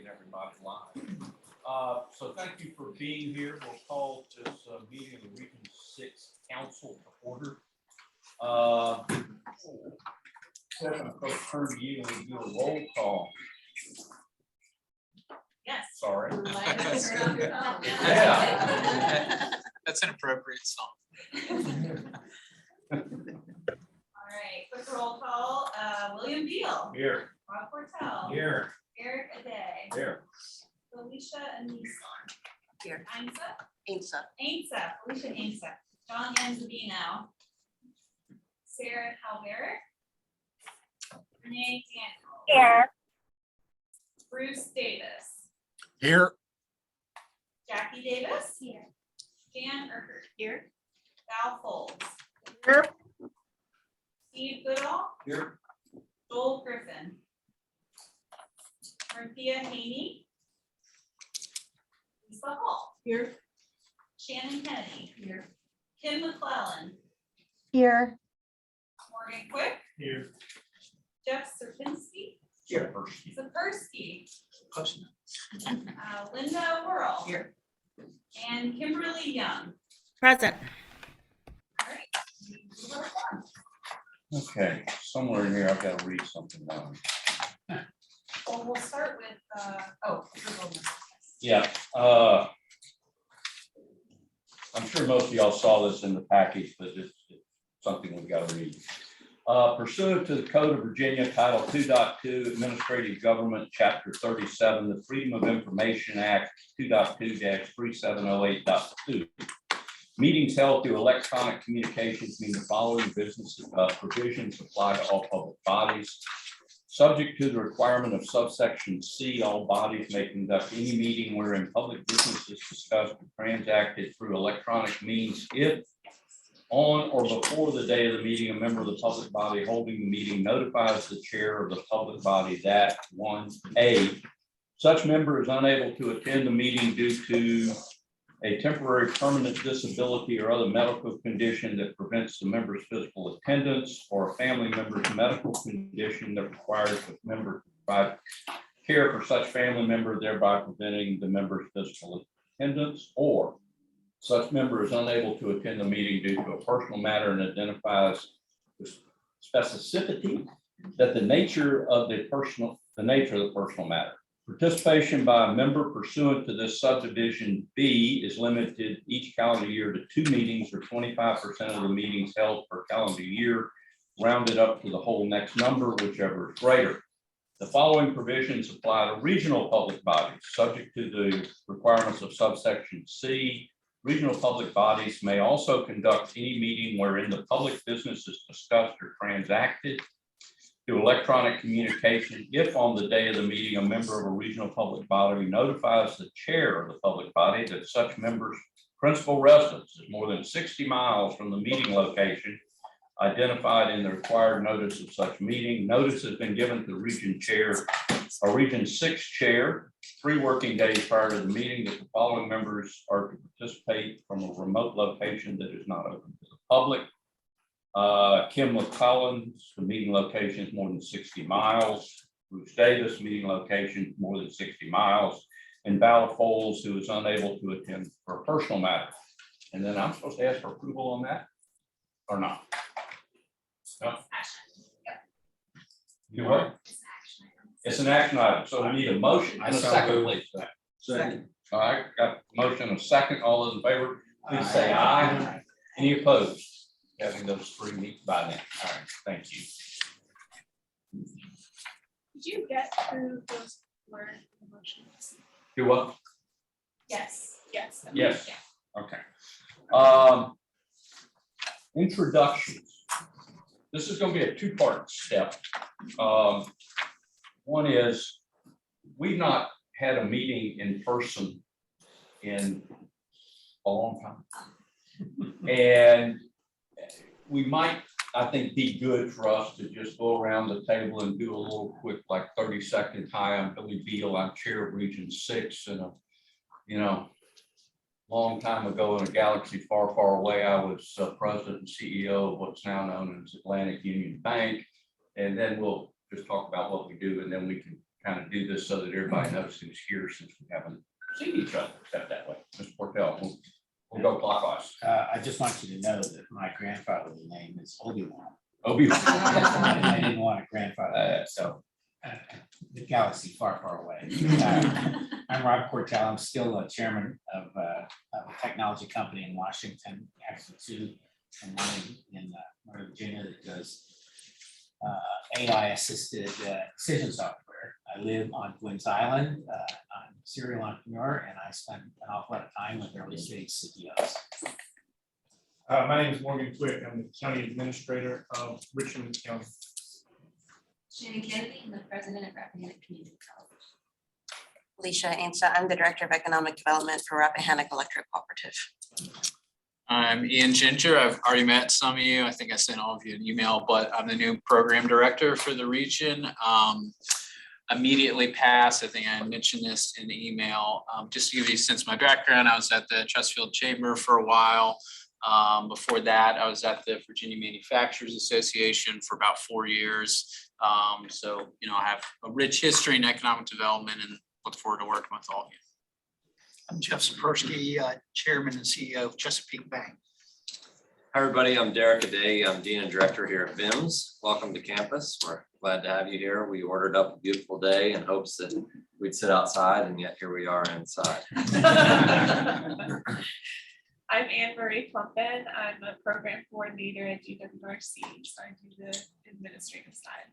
seeing everybody live. So thank you for being here. We'll call this meeting of the Region 6 Council to order. Stephen, I'll turn to you and do a roll call. Yes. Sorry. Yeah. That's an appropriate song. All right, quick roll call. William Beal. Here. Rob Portel. Here. Eric Aday. Here. Felicia Anissa. Here. Ainsa. Felicia Ainsa. John Enzabino. Sarah Halberick. Renee Daniel. Here. Bruce Davis. Here. Jackie Davis. Here. Dan Urquhart. Here. Val Folds. Here. Steve Goodall. Here. Joel Griffin. Marthea Haney. Lisa Hall. Here. Shannon Kennedy. Here. Kim McClellan. Here. Morgan Quick. Here. Jeff Serpinski. Sapersky. Sapersky. Linda Whirl. Here. And Kimberly Young. Present. All right. Okay, somewhere in here, I've got to read something down. Well, we'll start with, Yeah, I'm sure most of y'all saw this in the package, but it's something we've got to read. Pursuant to the Code of Virginia, Title 2.2, Administrative Government, Chapter 37, the Freedom of Information Act 2.2-3708.2. Meetings held through electronic communications mean the following provisions apply to all public bodies. Subject to the requirement of subsection C, all bodies may conduct any meeting wherein public business is discussed or transacted through electronic means if on or before the day of the meeting, a member of the public body holding the meeting notifies the chair of the public body that 1A, such member is unable to attend the meeting due to a temporary permanent disability or other medical condition that prevents the member's physical attendance, or a family member's medical condition that requires the member to provide care for such family member, thereby preventing the member's physical attendance, or such member is unable to attend the meeting due to a personal matter and identifies with specificity that the nature of the personal matter. Participation by a member pursuant to this subdivision B is limited each calendar year to 2 meetings or 25% of the meetings held per calendar year, rounded up to the whole next number, whichever is greater. The following provisions apply to regional public bodies. Subject to the requirements of subsection C, regional public bodies may also conduct any meeting wherein the public business is discussed or transacted through electronic communication if on the day of the meeting a member of a regional public body notifies the chair of the public body that such member's principal residence is more than 60 miles from the meeting location identified in the required notice of such meeting. Notice has been given to the region chair or Region 6 chair 3 working days prior to the meeting that the following members are to participate from a remote location that is not open to the public. Kim McCollins, the meeting location is more than 60 miles. Bruce Davis, meeting location more than 60 miles. And Val Folds, who is unable to attend for a personal matter. And then I'm supposed to ask for approval on that or not? No? Do what? It's an action item, so we need a motion and a second, please. Second. All right, got a motion and a second. All those in favor, please say aye. Any opposed? Having those 3 meet by now. All right, thank you. Did you get through those word emotions? Do what? Yes. Yes. Yes. Okay. Introductions. This is going to be a 2-part step. One is we've not had a meeting in person in a long time. And we might, I think, be good for us to just go around the table and do a little quick, like 30-second. Hi, I'm Billy Beal. I'm chair of Region 6. And, long time ago in a galaxy far, far away, I was president and CEO of what's now known as Atlantic Union Bank. And then we'll just talk about what we do, and then we can kind of do this so that everybody knows who's here since we haven't seen each other, except that way. Mr. Portell, we'll go clockwise. I just want you to know that my grandfather's name is Obi-Wan. Obi-Wan. I didn't want a grandfather, so the galaxy far, far away. I'm Rob Portell. I'm still a chairman of a technology company in Washington, actually two, and one in Northern Virginia that does AI assisted decision software. I live on Gwynns Island. I'm a serial entrepreneur, and I spend an awful lot of time with early stage CEOs. My name is Morgan Quick. I'm the County Administrator of Richmond County. Shannon Kennedy, I'm the president of Rappahannock Community College. Alicia Ainsa, I'm the Director of Economic Development for Rappahannock Electric Cooperative. I'm Ian Ginger. I've already met some of you. I think I sent all of you an email, but I'm the new program director for the region. Immediately past, I think I mentioned this in the email, just to give you a sense of my background, I was at the Chesterfield Chamber for a while. Before that, I was at the Virginia Manufacturers Association for about 4 years. So, you know, I have a rich history in economic development and look forward to working with all of you. I'm Jeff Sapersky, Chairman and CEO of Chesapeake Bank. Hi, everybody. I'm Derek Aday. I'm Dean and Director here at VIMS. Welcome to campus. We're glad to have you here. We ordered up a beautiful day in hopes that we'd sit outside, and yet here we are inside. I'm Anne Marie Plumpin. I'm a program coordinator at GWRC, so I do the administrative side.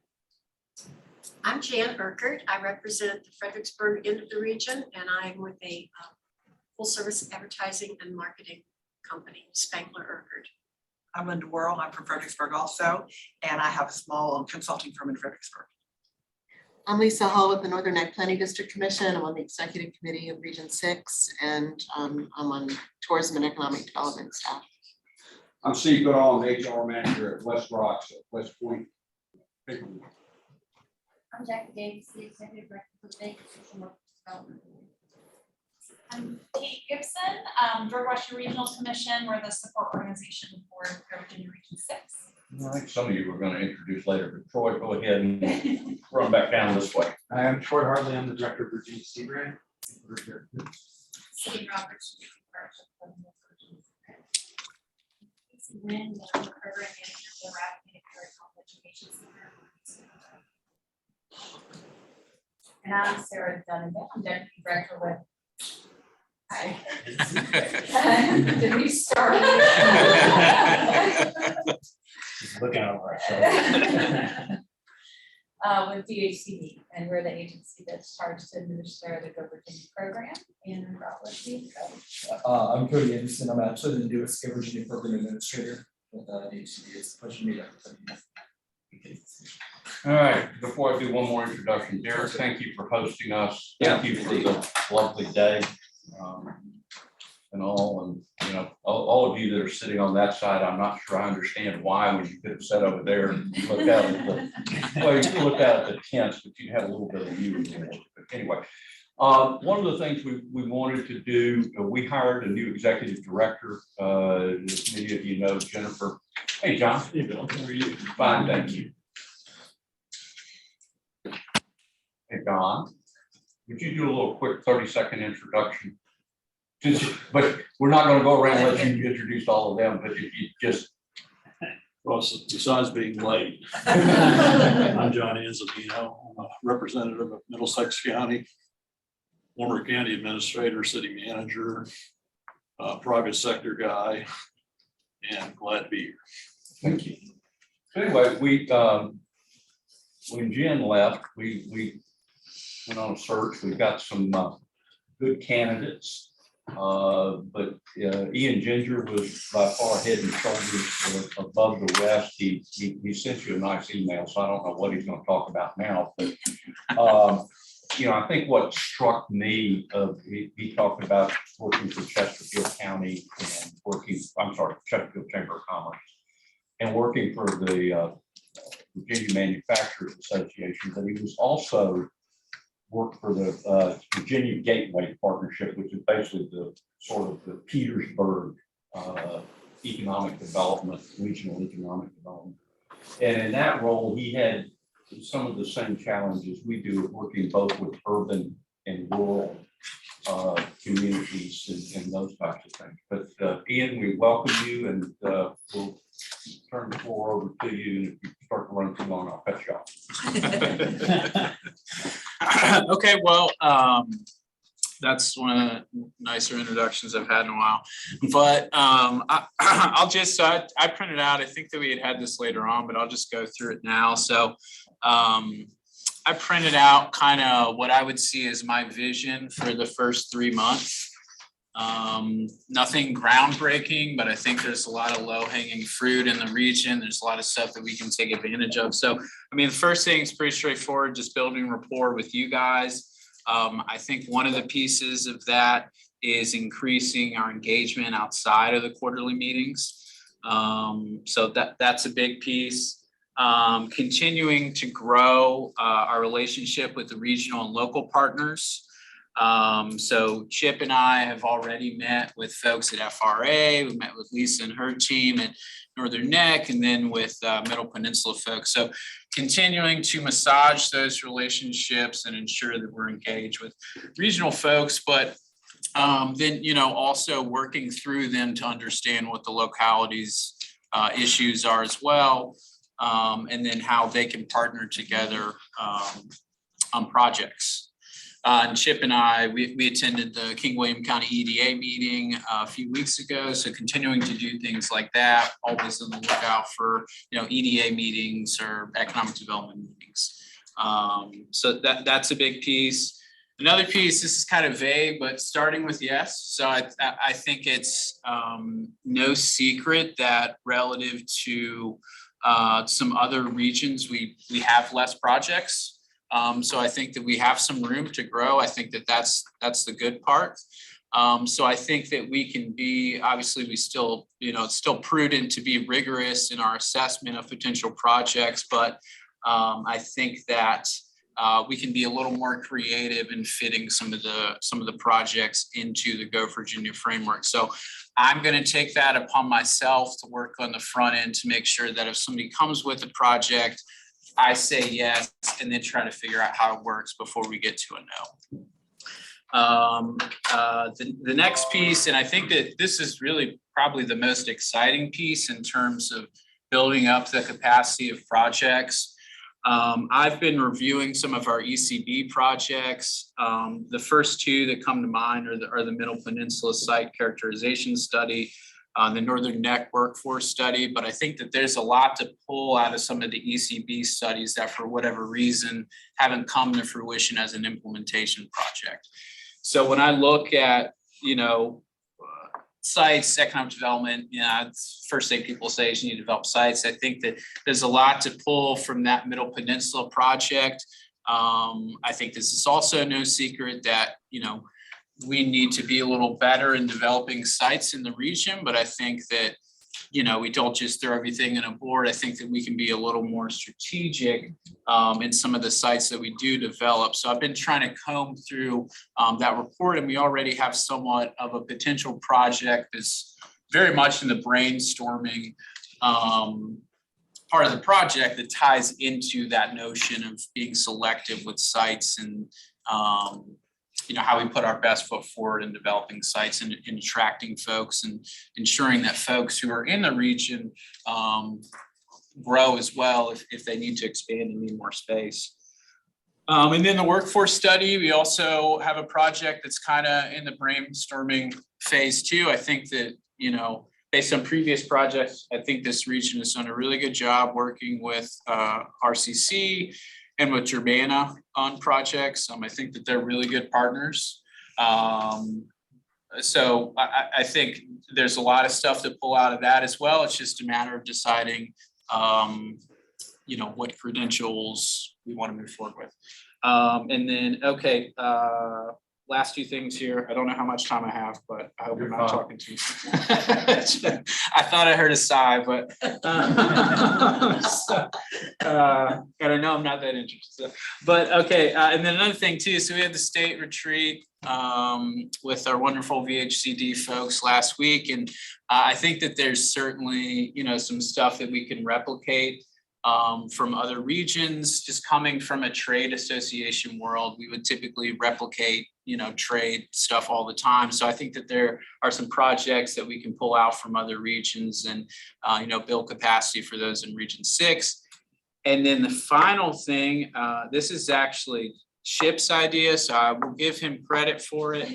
I'm Jan Urquhart. I represent the Fredericksburg end of the region, and I'm with a full service advertising and marketing company, Spangler Urquhart. I'm Linda Worrell. I'm from Fredericksburg also, and I have a small consulting firm in Fredericksburg. I'm Lisa Hall with the Northern Ag Planning District Commission. I'm on the executive committee of Region 6, and I'm on tourism and economic development staff. I'm Steve Goodall, I'm HR manager at West Rocks, West Point. I'm Jackie Davis, the executive director for the Bank of Social Work Development. I'm Kate Gibson, George Washington Regional Commission. We're the support organization for Virginia Region 6. I think some of you were going to introduce later, but Troy, go ahead and run back down this way. I am Troy Hartley. I'm the Director of Virginia Sea Grant. City Roberts. Lynn, the program manager for the Rappahannock Health Education Center. And I'm Sarah Donovan. I'm Deputy Director with. Hi. Did we start? Just looking over our shoulder. With DHCD, and we're the agency that's charged to administer the Go Virginia program in Rockland. I'm Cody Anderson. I'm actually the newest Go Virginia program administrator with DHCD. It's a pleasure to meet everybody. All right, before I do one more introduction, Derek, thank you for hosting us. Thank you for the lovely day. And you know, all of you that are sitting on that side, I'm not sure I understand why when you could have sat over there and looked out at well, you could look out at the tents, but you'd have a little bit of view in there. But anyway, one of the things we wanted to do, we hired a new executive director. As many of you know, Jennifer. Hey, John. Hey, Bill. How are you? Fine, thank you. Hey, Don, would you do a little quick 30-second introduction? But we're not going to go around and let you introduce all of them, but if you just. Well, besides being late, I'm John Anzavino. I'm a representative of Middlesex County, former county administrator, city manager, private sector guy, and glad to be here. Thank you. So anyway, when Jen left, we went on a search. We've got some good candidates. But Ian Ginger was by far head and shoulders above the rest. He sent you a nice email, so I don't know what he's going to talk about now. But you know, I think what struck me, he talked about working for Chesterfield County and Chesterfield Chamber of Commerce, and working for the Virginia Manufacturers Association. But he was also worked for the Virginia Gateway Partnership, which is basically the sort of the Petersburg economic development, regional economic development. And in that role, he had some of the same challenges we do, working both with urban and rural communities and those types of things. But Ian, we welcome you, and we'll turn the floor over to you. And if you start to run too long, I'll cut you off. Okay, well, that's one of the nicer introductions I've had in a while. But I'll just, I printed out, I think that we had this later on, but I'll just go through it now. So I printed out kind of what I would see as my vision for the first 3 months. Nothing groundbreaking, but I think there's a lot of low hanging fruit in the region. There's a lot of stuff that we can take advantage of. So, I mean, the first thing is pretty straightforward, just building rapport with you guys. I think one of the pieces of that is increasing our engagement outside of the quarterly meetings. So that's a big piece. Continuing to grow our relationship with the regional and local partners. So Chip and I have already met with folks at FRA. We met with Lisa and her team at Northern Neck, and then with Middle Peninsula folks. So continuing to massage those relationships and ensure that we're engaged with regional folks, but then, you know, also working through them to understand what the localities' issues are as well. And then how they can partner together on projects. And Chip and I, we attended the King William County EDA meeting a few weeks ago. So continuing to do things like that, always on the lookout for, you know, EDA meetings or economic development meetings. So that's a big piece. Another piece, this is kind of vague, but starting with yes. So I think it's no secret that relative to some other regions, we have less projects. So I think that we have some room to grow. I think that that's the good part. So I think that we can be, obviously we still, you know, it's still prudent to be rigorous in our assessment of potential projects, but I think that we can be a little more creative in fitting some of the projects into the Go Virginia framework. So I'm going to take that upon myself to work on the front end to make sure that if somebody comes with a project, I say yes, and then try to figure out how it works before we get to a no. The next piece, and I think that this is really probably the most exciting piece in terms of building up the capacity of projects. I've been reviewing some of our ECB projects. The first two that come to mind are the Middle Peninsula Site Characterization Study, the Northern Neck Workforce Study, but I think that there's a lot to pull out of some of the ECB studies that for whatever reason haven't come to fruition as an implementation project. So when I look at, you know, sites, economic development, you know, it's first thing people say is you need to develop sites. I think that there's a lot to pull from that Middle Peninsula project. I think this is also no secret that, you know, we need to be a little better in developing sites in the region, but I think that, you know, we don't just throw everything in a board. I think that we can be a little more strategic in some of the sites that we do develop. So I've been trying to comb through that report, and we already have somewhat of a potential project that's very much in the brainstorming part of the project that ties into that notion of being selective with sites and you know, how we put our best foot forward in developing sites and attracting folks and ensuring that folks who are in the region grow as well if they need to expand and need more space. And then the workforce study, we also have a project that's kind of in the brainstorming phase too. I think that, you know, based on previous projects, I think this region has done a really good job working with RCC and with Urbana on projects. I think that they're really good partners. So I think there's a lot of stuff to pull out of that as well. It's just a matter of deciding, you know, what credentials we want to move forward with. And then, okay, last two things here. I don't know how much time I have, but I hope I'm not talking too much. I thought I heard a sigh, but gotta know I'm not that interested. But okay, and then another thing too. So we had the state retreat with our wonderful VHCD folks last week, and I think that there's certainly, you know, some stuff that we can replicate from other regions, just coming from a trade association world, we would typically replicate, trade stuff all the time. So I think that there are some projects that we can pull out from other regions and, build capacity for those in Region 6. And then the final thing, this is actually Chip's idea, so I will give him credit for it.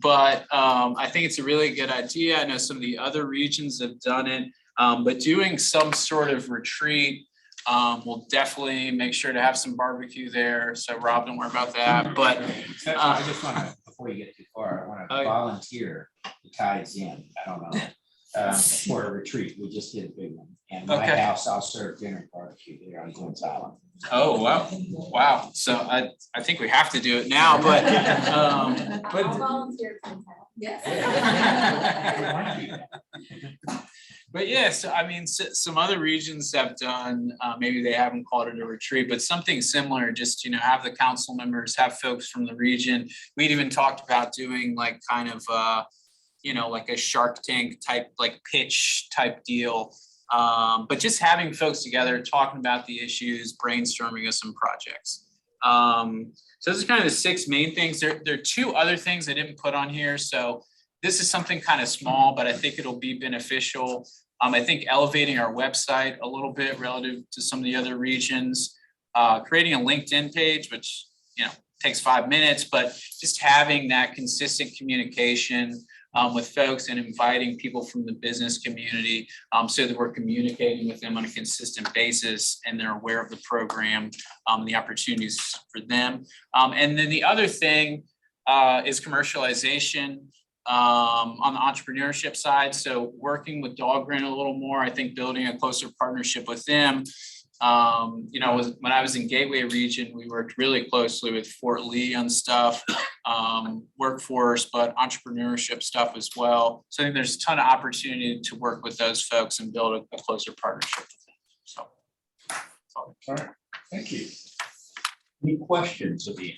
But I think it's a really good idea. I know some of the other regions have done it, but doing some sort of retreat, we'll definitely make sure to have some barbecue there. So Rob, don't worry about that. But I just want to, before you get too far, I want to volunteer the ties in. I don't know. For a retreat, we just did a big one. And my Okay. house, I'll serve dinner and barbecue there on Glens Island. oh wow. So I think we have to do it now, but But yeah, so I mean, some other regions have done, maybe they haven't called it a retreat, but something similar, just, have the council members, have folks from the region. We'd even talked about doing like kind of, like a Shark Tank type, like pitch type deal. But just having folks together, talking about the issues, brainstorming of some projects. So those are kind of the 6 main things. There are 2 other things I didn't put on here. So this is something kind of small, but I think it'll be beneficial. I think elevating our website a little bit relative to some of the other regions, creating a LinkedIn page, which, takes 5 minutes, but just having that consistent communication with folks and inviting people from the business community so that we're communicating with them on a consistent basis and they're aware of the program, the opportunities for them. And then the other thing is commercialization on the entrepreneurship side. So working with Dahlgren a little more, I think building a closer partnership with them. When I was in Gateway region, we worked really closely with Fort Lee on stuff, workforce, but entrepreneurship stuff as well. So I think there's a ton of opportunity to work with those folks and build a closer partnership with them. So. All right, thank you. Any questions of Ian?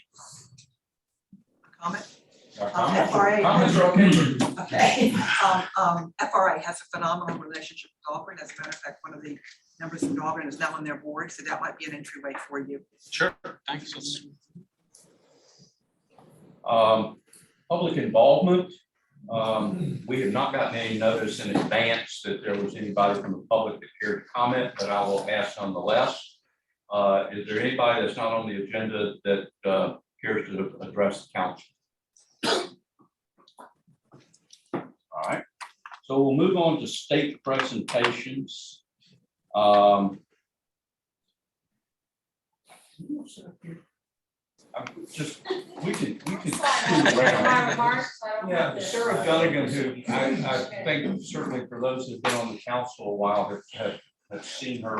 Comment? Comments are okay. Okay. FRA has a phenomenal relationship with Dahlgren. As a matter of fact, one of the members from Dahlgren is now on their board, so that might be an entryway for you. Sure, thanks. Public involvement. We have not gotten any notice in advance that there was anybody from the public that cared to comment, but I will ask nonetheless. Is there anybody that's not on the agenda that cares to address the council? All right, so we'll move on to state presentations. We can scoot around. Yeah, Sarah Dunnigan, who I think certainly for those who've been on the council a while have seen her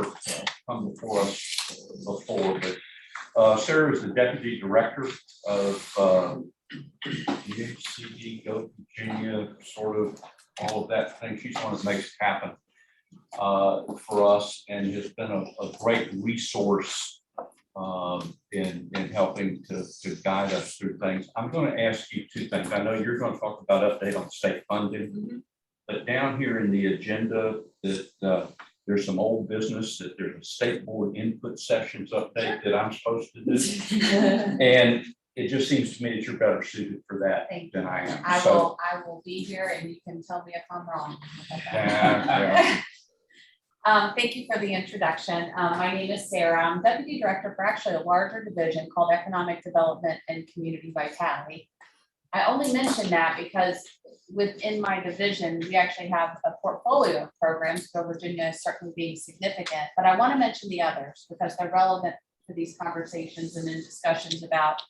come before us before, but Sarah is the deputy director of UHCD, Go Virginia, sort of all of that thing. She's one that makes it happen for us and has been a great resource in helping to guide us through things. I'm going to ask you 2 things. I know you're going to talk about update on state funding, but down here in the agenda that there's some old business that there's a state board input sessions update that I'm supposed to do. And it just seems to me that you're better suited for that than I am. I will be here and you can tell me if I'm wrong. Yeah. Thank you for the introduction. My name is Sarah. I'm Deputy Director for actually a larger division called Economic Development and Community Vitality. I only mention that because within my division, we actually have a portfolio of programs, so Virginia is certainly being significant, but I want to mention the others because they're relevant to these conversations and in discussions about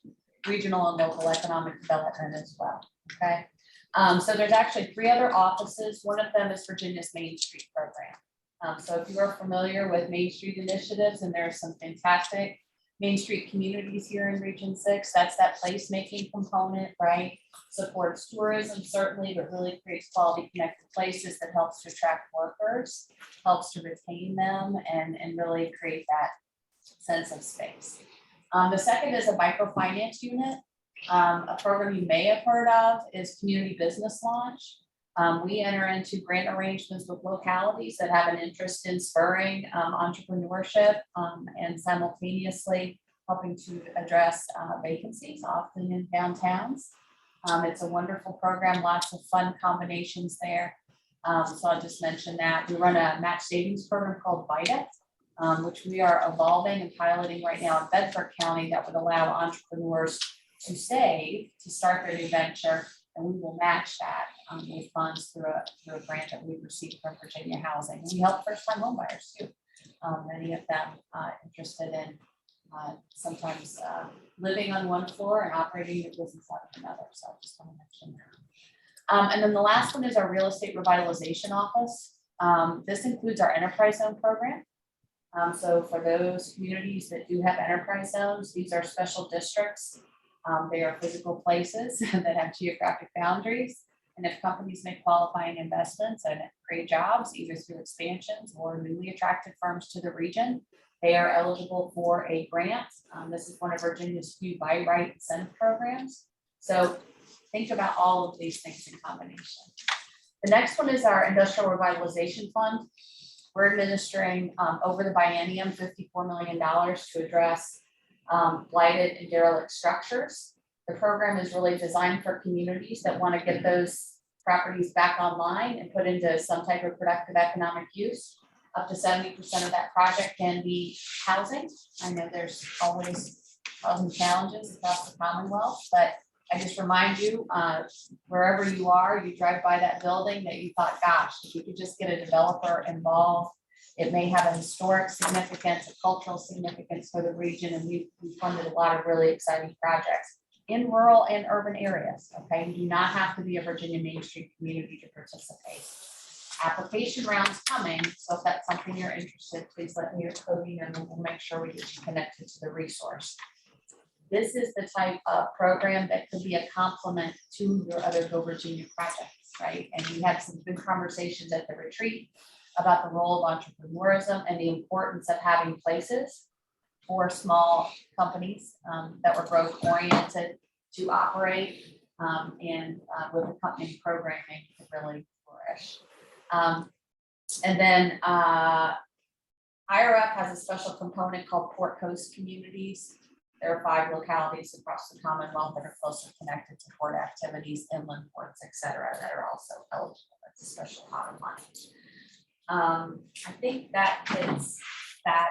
regional and local economic development as well, okay? So there's actually 3 other offices. One of them is Virginia's Main Street program. So if you are familiar with Main Street initiatives, and there are some fantastic Main Street communities here in Region 6, that's that placemaking component, right? Supports tourism certainly, but really creates quality connected places that helps to attract workers, helps to retain them, and really create that sense of space. The second is a microfinance unit. A program you may have heard of is Community Business Launch. We enter into grant arrangements with localities that have an interest in spurring entrepreneurship and simultaneously helping to address vacancies, often in downtowns. It's a wonderful program, lots of fun combinations there. So I'll just mention that. We run a match savings program called VITA, which we are evolving and piloting right now in Bedford County that would allow entrepreneurs to save to start their new venture. And we will match that with funds through a grant that we've received from Virginia Housing. We help first-time homebuyers too. Many of them interested in sometimes living on one floor and operating their business out of another. So I just want to mention that. And then the last one is our real estate revitalization office. This includes our enterprise zone program. So for those communities that do have enterprise zones, these are special districts. They are physical places that have geographic boundaries. And if companies make qualifying investments and create jobs, either through expansions or newly attracted firms to the region, they are eligible for a grant. This is one of Virginia's few buy right incentive programs. So think about all of these things in combination. The next one is our Industrial Revitalization Fund. We're administering over the biennium $54 million to address blighted and derelict structures. The program is really designed for communities that want to get those properties back online and put into some type of productive economic use. Up to 70% of that project can be housing. I know there's always housing challenges across the Commonwealth, but I just remind you, wherever you are, you drive by that building that you thought, gosh, if we could just get a developer involved, it may have a historic significance, a cultural significance for the region, and we funded a lot of really exciting projects in rural and urban areas, okay? You do not have to be a Virginia Main Street community to participate. Application rounds coming, so if that's something you're interested, please let me or Cody know, and we'll make sure we get you connected to the resource. This is the type of program that could be a complement to your other Go Virginia projects, right? And we had some good conversations at the retreat about the role of entrepreneurism and the importance of having places for small companies that were growth oriented to operate and with accompanying programming to really flourish. And then IRF has a special component called Port Coast Communities. There are 5 localities across the Commonwealth that are closely connected to port activities, inland ports, et cetera, that are also eligible. That's a special pot of money. I think that hits that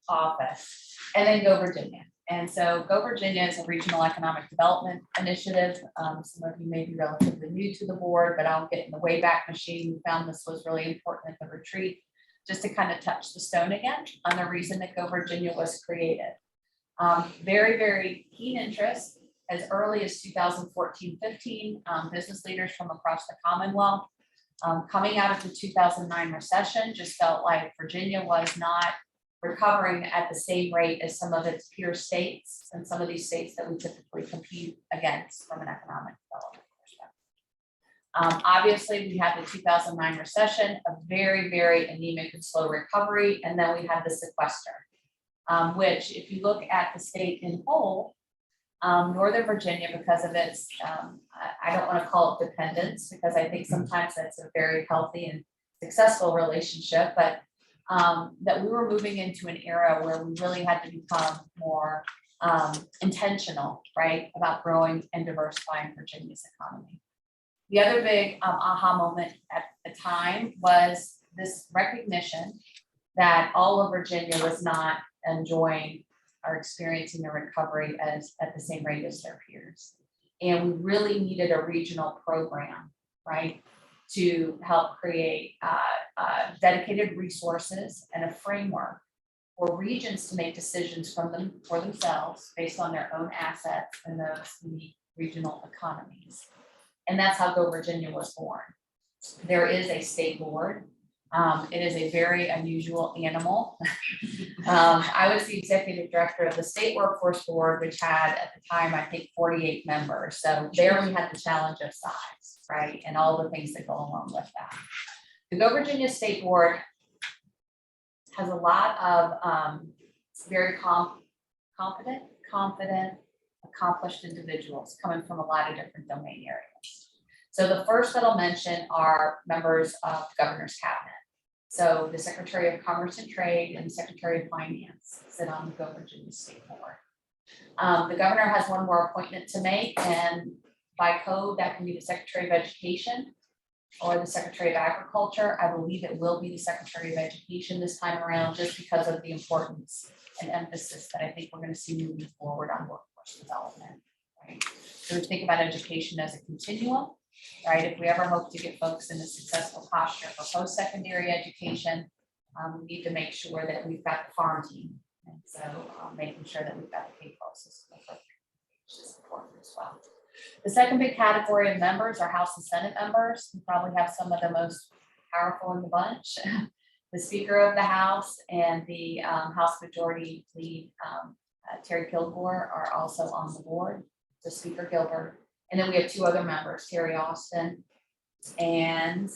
office. And then Go Virginia. And so Go Virginia is a regional economic development initiative. Some of you may be relatively new to the board, but I'll get in the Wayback Machine. We found this was really important at the retreat, just to kind of touch the stone again on the reason that Go Virginia was created. Very, very keen interest as early as 2014-15, business leaders from across the Commonwealth. Coming out of the 2009 recession, just felt like Virginia was not recovering at the same rate as some of its peer states and some of these states that we typically compete against from an economic development perspective. Obviously, we had the 2009 recession, a very, very anemic and slow recovery, and then we had the sequester, which if you look at the state in whole, Northern Virginia, because of its, I don't want to call it dependence, because I think sometimes that's a very healthy and successful relationship, but that we were moving into an era where we really had to become more intentional, right, about growing and diversifying Virginia's economy. The other big aha moment at the time was this recognition that all of Virginia was not enjoying or experiencing a recovery as at the same rate as their peers. And we really needed a regional program, right, to help create dedicated resources and a framework for regions to make decisions for themselves based on their own assets and those unique regional economies. And that's how Go Virginia was born. There is a state board. It is a very unusual animal. I was the executive director of the State Workforce Board, which had at the time, I think, 48 members. So there we had the challenge of size, right? And all the things that go along with that. The Go Virginia State Board has a lot of very confident, accomplished individuals coming from a lot of different domain areas. So the first that I'll mention are members of the governor's cabinet. So the Secretary of Commerce and Trade and the Secretary of Finance sit on the Go Virginia State Board. The governor has one more appointment to make, and by code, that can be the Secretary of Education or the Secretary of Agriculture. I believe it will be the Secretary of Education this time around, just because of the importance and emphasis that I think we're going to see moving forward on workforce development. Right? So we think about education as a continuum, right? If we ever hope to get folks in a successful posture for post-secondary education, we need to make sure that we've got the farm team. And so making sure that we've got the K-12 system is important as well. The second big category of members are House and Senate members. We probably have some of the most powerful in the bunch. The Speaker of the House and the House Majority Lead, Terry Kilgore, are also on the board. So Speaker Gilbert. And then we have two other members, Terry Austin and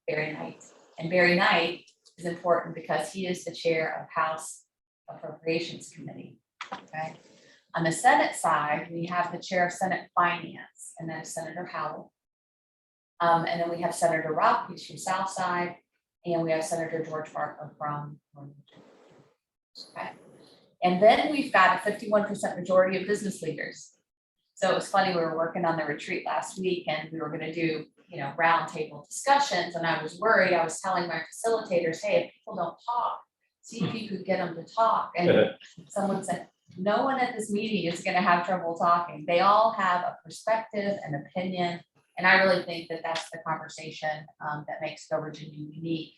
Barry Knight. And Barry Knight is important because he is the chair of House Appropriations Committee. Okay. On the Senate side, we have the chair of Senate Finance, and then Senator Howell. And then we have Senator Rock, who's from South Side, and we have Senator George Barker from Northern Virginia. Okay. And then we've got a 51% majority of business leaders. So it was funny, we were working on the retreat last week and we were going to do, roundtable discussions, and I was worried. I was telling my facilitators, hey, if people don't talk, see if you could get them to talk. And someone said, no one at this meeting is going to have trouble talking. They all have a perspective and opinion. And I really think that that's the conversation that makes Go Virginia unique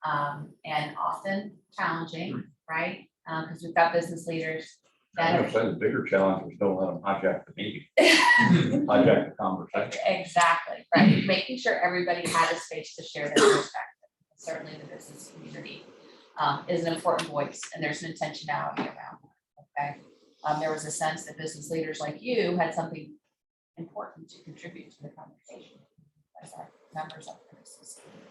and often challenging, right? Because we've got business leaders I that would say the bigger challenge was don't let them hijack the meeting, hijack the conversation. Exactly, right. Making sure everybody had a space to share their perspective. Certainly the business community is an important voice, and there's an intentionality around that, okay? There was a sense that business leaders like you had something important to contribute to the conversation as our members of the business community.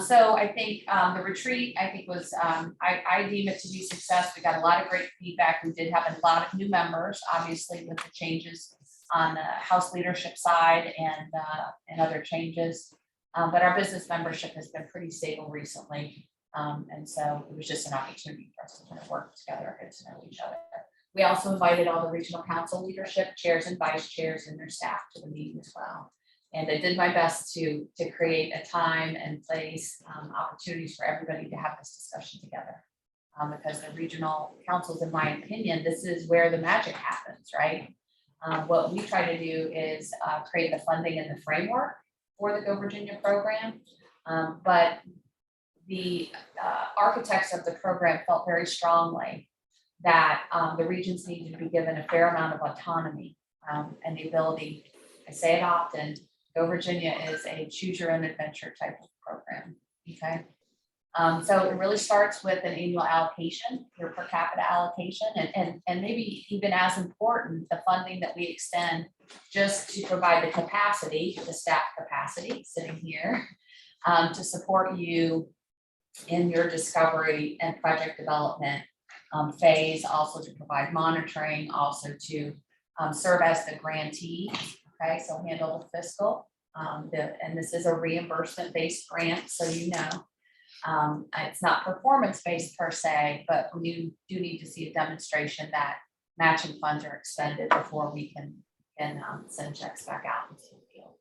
So I think the retreat, was, I deem it to be success. We got a lot of great feedback. We did have a lot of new members, obviously with the changes on the House leadership side and other changes. But our business membership has been pretty stable recently. And so it was just an opportunity for us to kind of work together, get to know each other. We also invited all the regional council leadership chairs and vice chairs and their staff to the meeting as well. And I did my best to create a time and place, opportunities for everybody to have this discussion together. Because the regional councils, in my opinion, this is where the magic happens, right? What we try to do is create the funding and the framework for the Go Virginia program. But the architects of the program felt very strongly that the regions needed to be given a fair amount of autonomy and the ability, I say it often, Go Virginia is a choose your own adventure type of program, okay? So it really starts with an annual allocation, your per capita allocation, and maybe even as important, the funding that we extend just to provide the capacity, the staff capacity sitting here, to support you in your discovery and project development phase, also to provide monitoring, also to serve as the grantee. Okay, so handle the fiscal, and this is a reimbursement-based grant, so it's not performance-based per se, but we do need to see a demonstration that matching funds are expended before we can send checks back out into the field.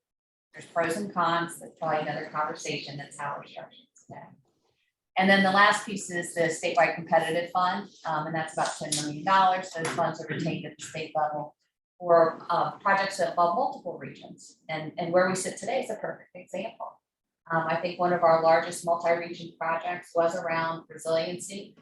There's pros and cons, that's probably another conversation, that's how we're structured today. And then the last piece is the statewide competitive fund, and that's about $10 million. Those funds are retained at the state level for projects that involve multiple regions. And where we sit today is a perfect example. I think one of our largest multi-region projects was around resiliency.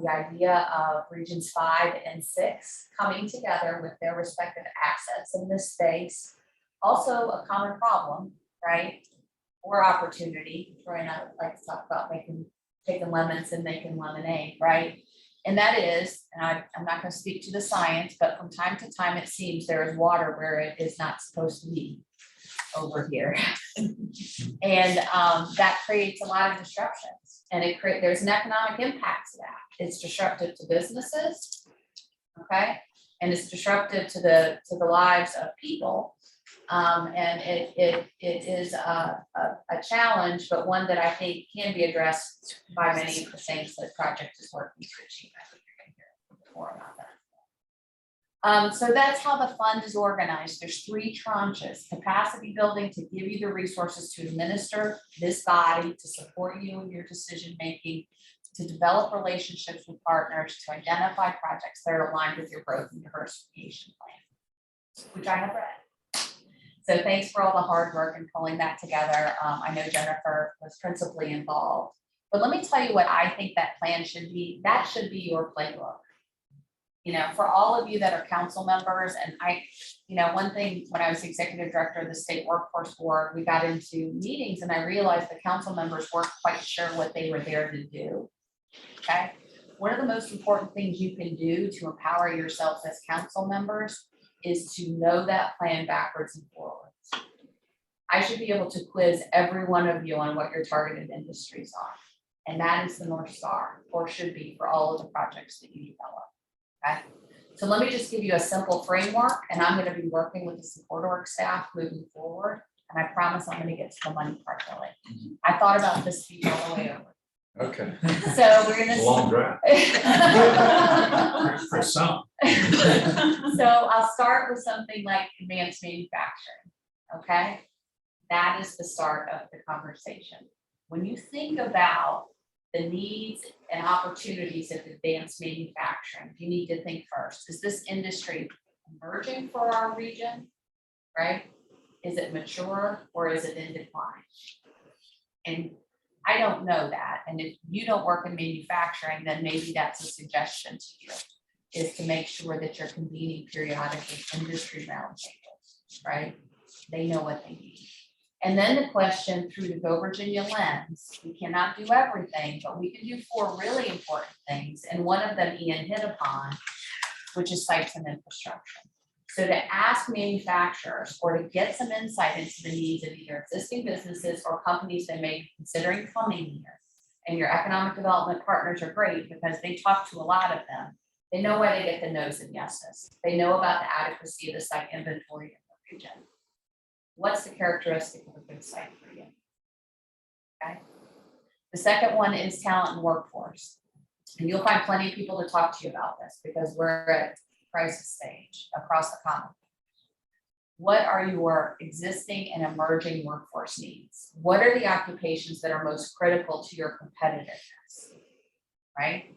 The idea of regions 5 and 6 coming together with their respective assets in this space. Also a common problem, right? Or opportunity. Troy and I like to talk about taking lemons and making lemonade, right? And that is, and I'm not going to speak to the science, but from time to time, it seems there is water where it is not supposed to be over here. And that creates a lot of disruptions, and there's an economic impact to that. It's disruptive to businesses, okay? And it's disruptive to the lives of people And it is a challenge, but one that I think can be addressed by many of the things that project is working to achieve. I think you're gonna hear a little bit more about that. So that's how the fund is organized. There's 3 tranches: capacity building to give you the resources to administer this body, to support you in your decision making, to develop relationships with partners, to identify projects that are aligned with your growth and diversification plan, which I have read. So thanks for all the hard work in pulling that together. I know Jennifer was principally involved, but let me tell you what I think that plan should be. That should be your playbook. You know, for all of you that are council members, and one thing, when I was executive director of the state workforce board, we got into meetings and I realized the council members weren't quite sure what they were there to do. Okay, one of the most important things you can do to empower yourselves as council members is to know that plan backwards and forwards. I should be able to quiz every one of you on what your targeted industries are. And that is the North Star, or should be, for all of the projects that you develop. Okay, so let me just give you a simple framework, and I'm going to be working with the support org staff moving forward. And I promise I'm going to get to the money part really. I thought about this speech all the way over. Okay. So we're gonna. Long draft. For some. So I'll start with something like advanced manufacturing, okay? That is the start of the conversation. When you think about the needs and opportunities of advanced manufacturing, you need to think first, is this industry emerging for our region, right? Is it mature or is it in decline? And I don't know that. And if you don't work in manufacturing, then maybe that's a suggestion to you, is to make sure that you're convening periodically industry roundtables, right? They know what they need. And then the question through the Go Virginia lens, we cannot do everything, but we can do 4 really important things. And one of them Ian hit upon, which is sites and infrastructure. So to ask manufacturers or to get some insight into the needs of either existing businesses or companies they may be considering coming here. And your economic development partners are great because they talk to a lot of them. They know why they get the no's and yeses. They know about the adequacy of the site inventory in the region. What's the characteristic of a good site for you? Okay. The second one is talent and workforce. And you'll find plenty of people to talk to you about this because we're at crisis stage across the economy. What are your existing and emerging workforce needs? What are the occupations that are most critical to your competitiveness, right?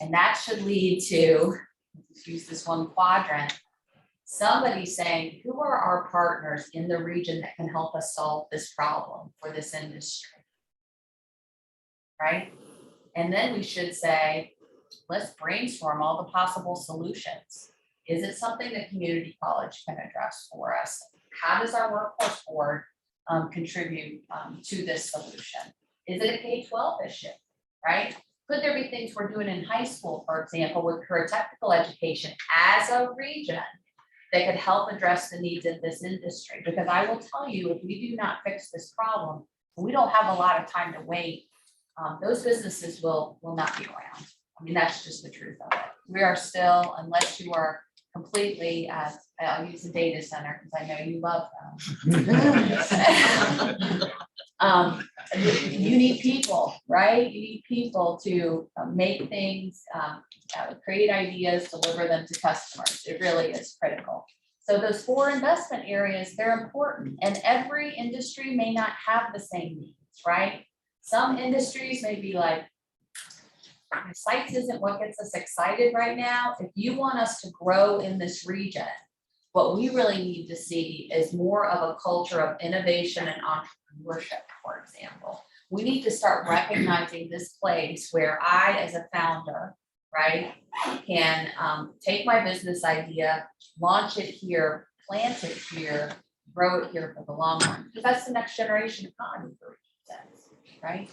And that should lead to, let's use this one quadrant, somebody saying, who are our partners in the region that can help us solve this problem for this industry, right? And then we should say, let's brainstorm all the possible solutions. Is it something that community college can address for us? How does our workforce board contribute to this solution? Is it a K-12 issue, right? Could there be things we're doing in high school, for example, with career technical education as a region that could help address the needs of this industry? Because I will tell you, if we do not fix this problem, we don't have a lot of time to wait. Those businesses will not be around. I mean, that's just the truth of it. We are still, unless you are completely, I'll use the data center because I know you love them. You need people, right? You need people to make things, create ideas, deliver them to customers. It really is critical. So those 4 investment areas, they're important. And every industry may not have the same needs, right? Some industries may be like, sites isn't what gets us excited right now. If you want us to grow in this region, what we really need to see is more of a culture of innovation and entrepreneurship, for example. We need to start recognizing this place where I, as a founder, right, can take my business idea, launch it here, plant it here, grow it here for the long run, because that's the next generation economy for regions, right?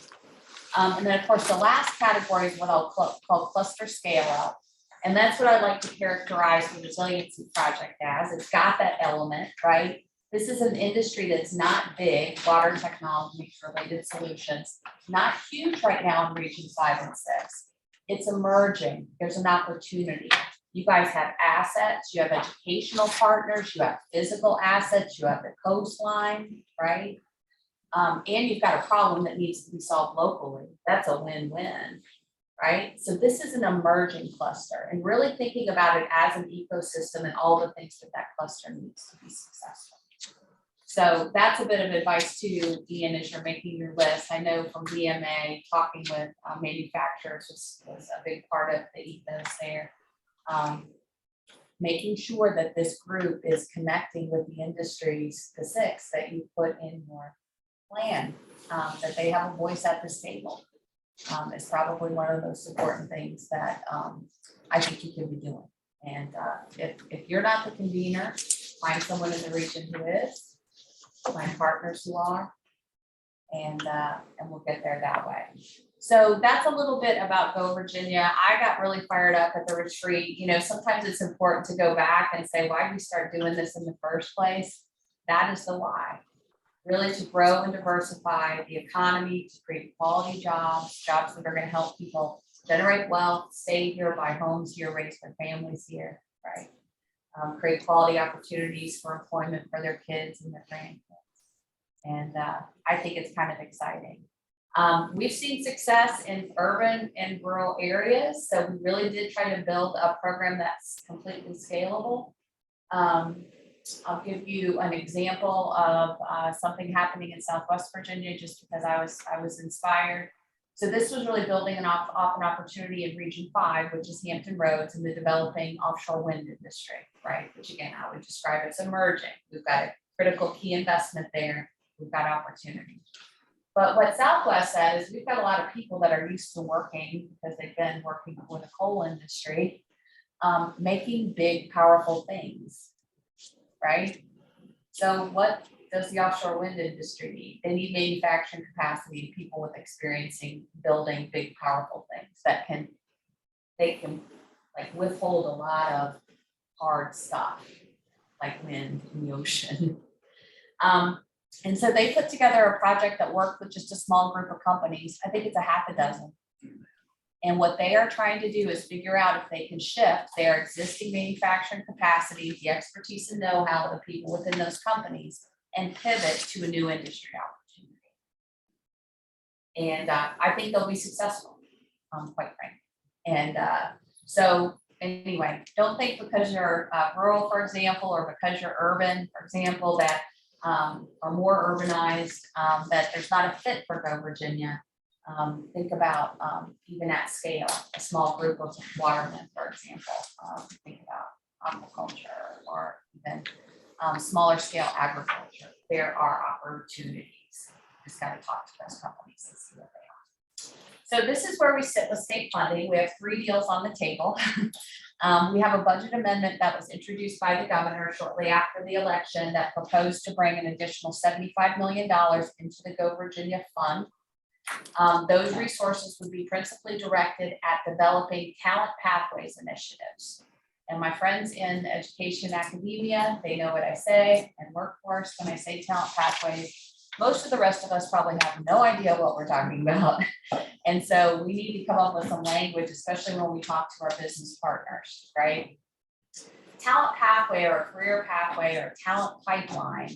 And then, of course, the last category is what I'll call cluster scale up. And that's what I like to characterize the resiliency project as. It's got that element, right? This is an industry that's not big, water technologies related solutions, not huge right now in region 5 and 6. It's emerging. There's an opportunity. You guys have assets, you have educational partners, you have physical assets, you have the coastline, right? And you've got a problem that needs to be solved locally. That's a win-win, right? So this is an emerging cluster, and really thinking about it as an ecosystem and all the things that that cluster needs to be successful. So that's a bit of advice to you, Ian, as you're making your list. I know from VMA, talking with manufacturers was a big part of the ethos there. Making sure that this group is connecting with the industries, the 6 that you put in your plan, that they have a voice at this table. Is probably one of the most important things that I think you can be doing. And if you're not the convener, find someone in the region who is. Find partners who are, and we'll get there that way. So that's a little bit about Go Virginia. I got really fired up at the retreat. You know, sometimes it's important to go back and say, why did we start doing this in the first place? That is the why. Really to grow and diversify the economy, to create quality jobs, jobs that are going to help people generate wealth, stay here, buy homes here, raise their families here, right? Create quality opportunities for employment for their kids and their grandkids. And I think it's kind of exciting. We've seen success in urban and rural areas. So we really did try to build a program that's completely scalable. I'll give you an example of something happening in Southwest Virginia, just because I was inspired. So this was really building an opportunity in Region 5, which is Hampton Roads, in the developing offshore wind industry, right? Which again, I would describe as emerging. We've got a critical key investment there. We've got opportunity. But what Southwest said is we've got a lot of people that are used to working, because they've been working with the coal industry, making big, powerful things, right? So what does the offshore wind industry need? They need manufacturing capacity, people with experiencing building big, powerful things that they can like withhold a lot of hard stuff, like wind in the ocean. And so they put together a project that worked with just a small group of companies. I think it's a half a dozen. And what they are trying to do is figure out if they can shift their existing manufacturing capacity, the expertise and know-how of the people within those companies, and pivot to a new industry opportunity. And I think they'll be successful, quite frankly. And so anyway, don't think because you're rural, for example, or because you're urban, for example, that are more urbanized, that there's not a fit for Go Virginia. Think about even at scale, a small group of watermen, for example. Think about aquaculture or even smaller scale agriculture. There are opportunities. Just got to talk to those companies and see what they are. So this is where we sit with state funding. We have 3 deals on the table. We have a budget amendment that was introduced by the governor shortly after the election that proposed to bring an additional $75 million into the Go Virginia Fund. Those resources would be principally directed at developing talent pathways initiatives. And my friends in education academia, they know what I say, and workforce, when I say talent pathways, most of the rest of us probably have no idea what we're talking about. And so we need to come up with some language, especially when we talk to our business partners, right? Talent pathway or a career pathway or a talent pipeline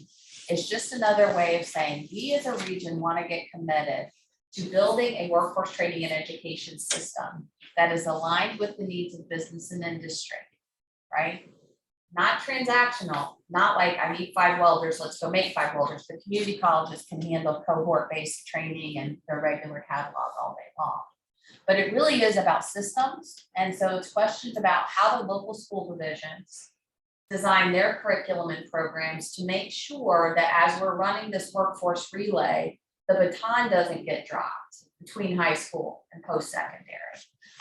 is just another way of saying we as a region want to get committed to building a workforce training and education system that is aligned with the needs of business and industry, right? Not transactional, not like I need 5 welders, let's go make 5 welders. The community colleges can handle cohort-based training and their regular catalog all day long. But it really is about systems. And so it's questions about how the local school divisions design their curriculum and programs to make sure that as we're running this workforce relay, the baton doesn't get dropped between high school and post-secondary,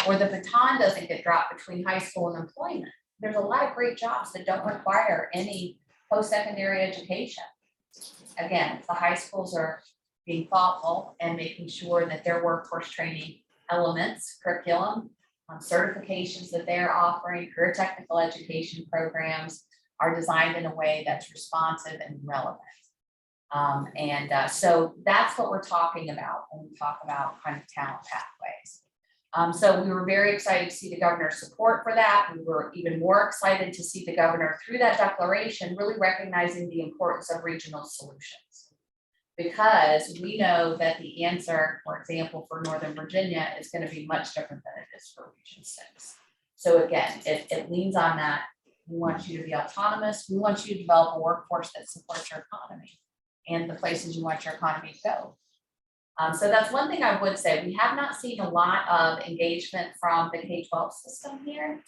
or the baton doesn't get dropped between high school and employment. There's a lot of great jobs that don't require any post-secondary education. Again, the high schools are being thoughtful and making sure that their workforce training elements, curriculum, certifications that they're offering, career technical education programs are designed in a way that's responsive and relevant. So that's what we're talking about when we talk about kind of talent pathways. So we were very excited to see the governor's support for that. We were even more excited to see the governor through that declaration, really recognizing the importance of regional solutions. Because we know that the answer, for example, for Northern Virginia is going to be much different than it is for Region 6. So again, it leans on that. We want you to be autonomous. We want you to develop a workforce that supports your economy and the places you want your economy to go. So that's one thing I would say. We have not seen a lot of engagement from the K-12 system here.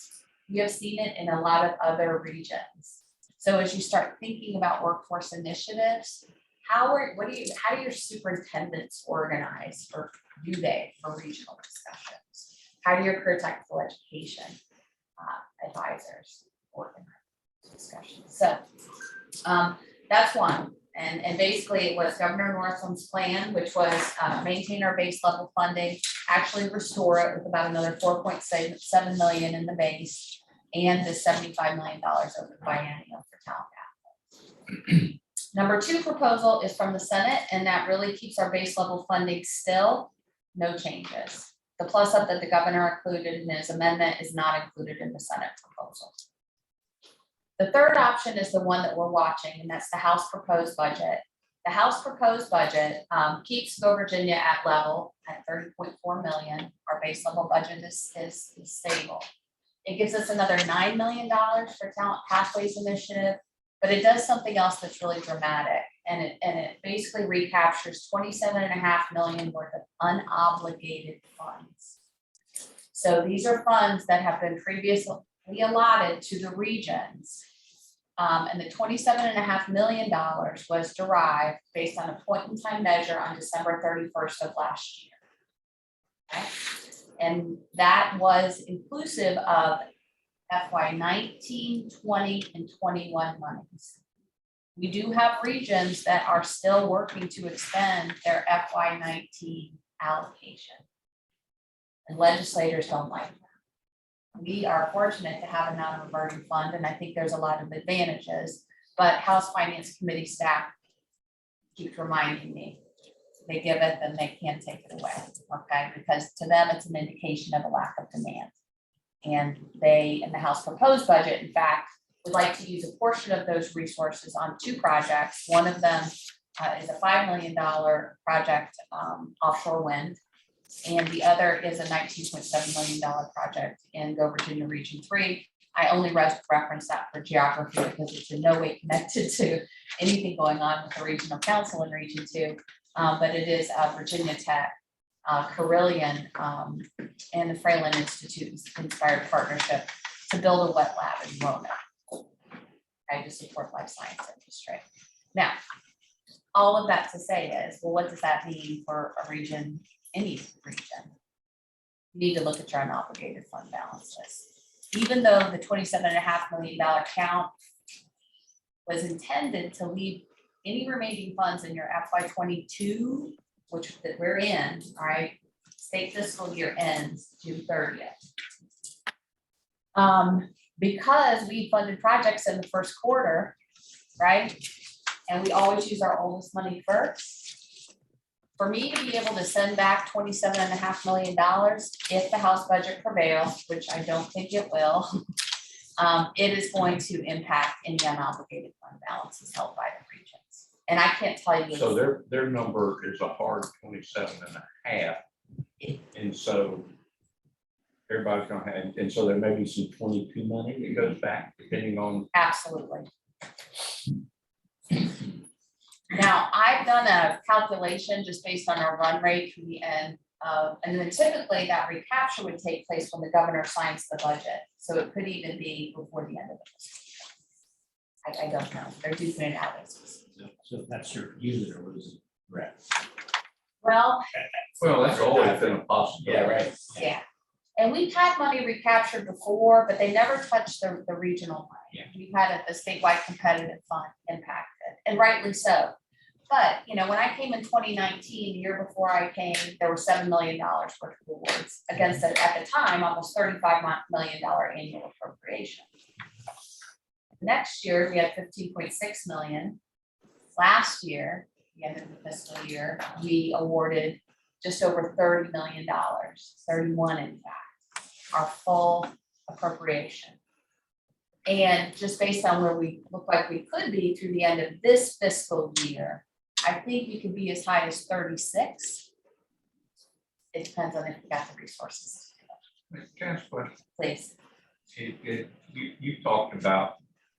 We have seen it in a lot of other regions. So as you start thinking about workforce initiatives, how do your superintendents organize, or do they, for regional discussions? How do your career technical education advisors organize discussions? So that's one. And basically it was Governor Northam's plan, which was maintain our base level funding, actually restore it with about another 4.7 million in the base and the $75 million over the biennial for talent capital. Number 2 proposal is from the Senate, and that really keeps our base level funding still, no changes. The plus up that the governor included in his amendment is not included in the Senate proposal. The third option is the one that we're watching, and that's the House proposed budget. The House proposed budget keeps Go Virginia at level at 30.4 million. Our base level budget is stable. It gives us another $9 million for Talent Pathways Initiative, but it does something else that's really dramatic, and it basically recaptures $27.5 million worth of unobligated funds. So these are funds that have been previously allotted to the regions. And the $27.5 million was derived based on a point in time measure on December 31st of last year. Okay? And that was inclusive of FY 19, 20, and 21 monies. We do have regions that are still working to expend their FY 19 allocation. And legislators don't like that. We are fortunate to have a non-reverting fund, and I think there's a lot of advantages, but House Finance Committee staff keeps reminding me, they give it, then they can't take it away, okay? Because to them, it's an indication of a lack of demand. And they, in the House proposed budget, in fact, would like to use a portion of those resources on 2 projects. One of them is a $5 million project, offshore wind, and the other is a $19.7 million project in Go Virginia Region 3. I only reference that for geography because it's in no way connected to anything going on with the regional council in Region 2, but it is Virginia Tech, Carillion, and the Fralin Institute inspired partnership to build a wet lab in Roanoke, okay, to support life science industry. Now, all of that to say is, well, what does that mean for a region? Any region, you need to look at your unobligated fund balances. Even though the $27.5 million count was intended to leave any remaining funds in your FY 22, which that we're in, all right, state fiscal year ends June 30th. Because we funded projects in the first quarter, right? And we always use our oldest money first. For me to be able to send back $27.5 million if the House budget prevails, which I don't think it will, it is going to impact any unobligated fund balances held by the regions. And I can't tell you. So their number is a hard 27.5. And so everybody's gonna have, and so there may be some 22 money that goes back depending on. Absolutely. Now, I've done a calculation just based on our run rate through the end of, and then typically that recapture would take place when the governor signs the budget. So it could even be before the end of the fiscal year. I don't know. They're doing it out as. So that's your use it or lose it, right? Well, That's always been a possibility. Yeah, right. yeah. And we've had money recaptured before, but they never touched the regional money. Yeah. We've had a statewide competitive fund impacted, and rightly so. But, you know, when I came in 2019, the year before I came, there were $7 million worth of awards against it at the time, almost $35 million annual appropriation. Next year, we had 15.6 million. Last year, the end of the fiscal year, we awarded just over $30 million, 31 in fact, our full appropriation. And just based on where we look like we could be through the end of this fiscal year, I think you could be as high as 36. It depends on if you got the resources. Can I ask a question? Please. You talked about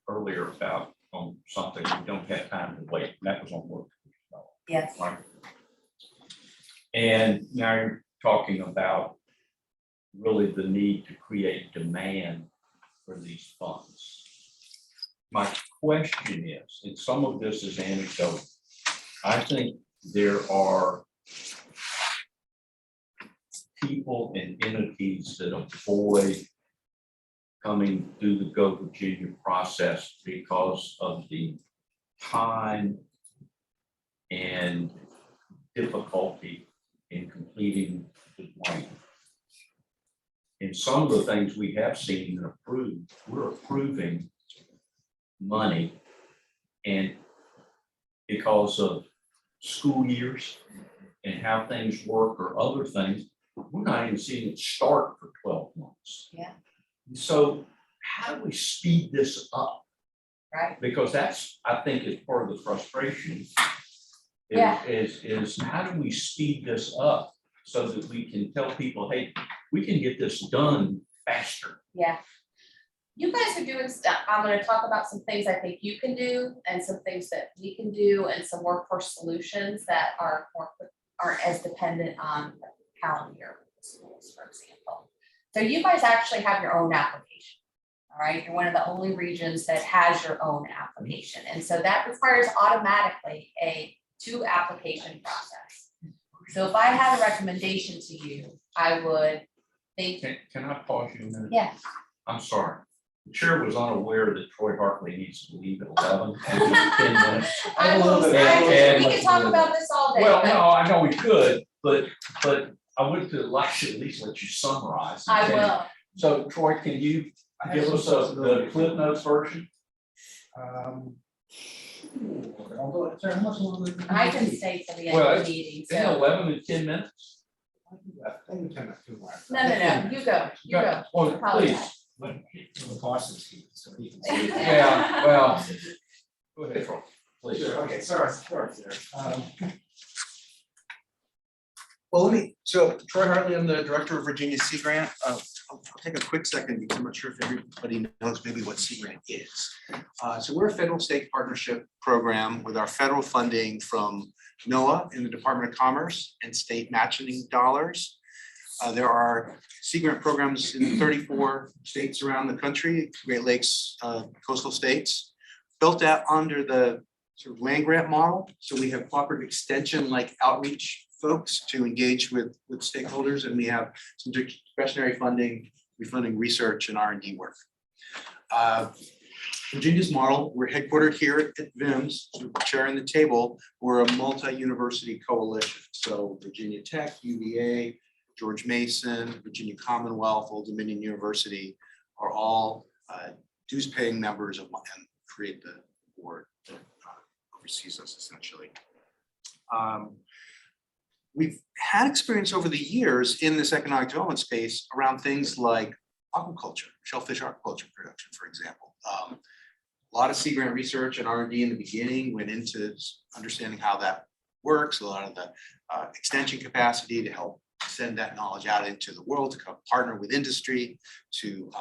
earlier about something, we don't have time to wait, and that was on work. Yes. Right? And now you're talking about really the need to create demand for these funds. My question is, and some of this is anecdotal, I think there are people and entities that avoid coming through the Go Virginia process because of the time and difficulty in completing the grant. And some of the things we have seen and approved, we're approving money, and because of school years and how things work or other things, we're not even seeing it start for 12 months. Yeah. So how do we speed this up? Right. Because that's, I think, is part of the frustration. Yeah. Is how do we speed this up so that we can tell people, hey, we can get this done faster. Yeah. You guys are doing stuff. I'm gonna talk about some things I think you can do and some things that we can do and some workforce solutions that aren't as dependent on the calendar year schools, for example. So you guys actually have your own application. All right, you're one of the only regions that has your own application. And so that requires automatically a 2-application process. So if I had a recommendation to you, I would think. Can I pause you a minute? Yeah. I'm sorry. The chair was unaware that Troy Hartley needs to leave at 11. and we have 10 minutes. I will, we can talk about this all day. Well, but no, I know we could, but I would like to at least let you summarize. I will. So Troy, can you give us the Cliff Notes version? I can stay till the end Well, of the meeting, In so. 11 and 10 minutes? No, you go, you go. Well, Apologize. please. The Boston Steve, so he can. Yeah, well. Go ahead, Troy, please. Okay, sorry. Well, so Troy Hartley, I'm the director of Virginia Sea Grant. I'll take a quick second because I'm not sure if everybody knows maybe what Sea Grant is. So we're a federal state partnership program with our federal funding from NOAA in the Department of Commerce and state matching dollars. There are Sea Grant programs in 34 states around the country, Great Lakes coastal states, built out under the sort of land grant model. So we have cooperative extension like outreach folks to engage with stakeholders, and we have some discretionary funding, we're funding research and R&D work. Virginia's model, we're headquartered here at VIMS, so sharing the table, we're a multi-university coalition. So Virginia Tech, UVA, George Mason, Virginia Commonwealth, Old Dominion University are all dues-paying members of and create the board that oversees us essentially. We've had experience over the years in this economic development space around things like aquaculture, shellfish aquaculture production, for example. A lot of Sea Grant research and R&D in the beginning went into understanding how that works, a lot of the extension capacity to help send that knowledge out into the world, to partner with industry to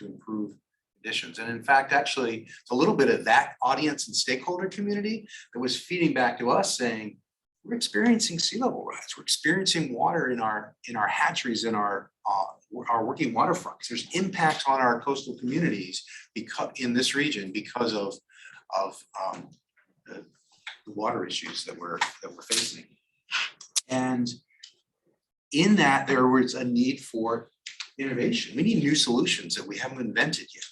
improve conditions. And in fact, actually, it's a little bit of that audience and stakeholder community that was feeding back to us saying, we're experiencing sea level rise. We're experiencing water in our hatcheries, in our working waterfronts. There's impact on our coastal communities because in this region because of the water issues that we're facing. And in that, there was a need for innovation. We need new solutions that we haven't invented yet.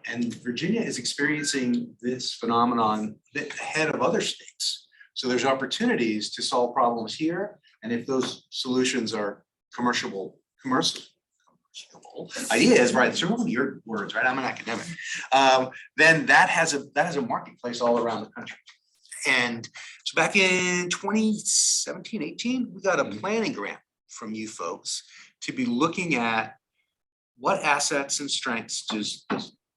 And Virginia is experiencing this phenomenon a bit ahead of other states. So there's opportunities to solve problems here. And if those solutions are commercial ideas, right? These are all your words, right? I'm an academic. Then that has a marketplace all around the country. And so back in 2017, 18, we got a planning grant from you folks to be looking at what assets and strengths does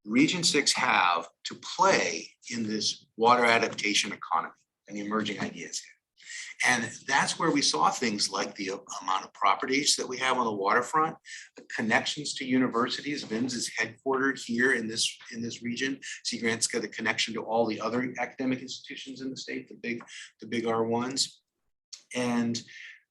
Region 6 have to play in this water adaptation economy and the emerging ideas here. And that's where we saw things like the amount of properties that we have on the waterfront, the connections to universities. VIMS is headquartered here in this region. Sea Grant's got a connection to all the other academic institutions in the state, the big R1s. And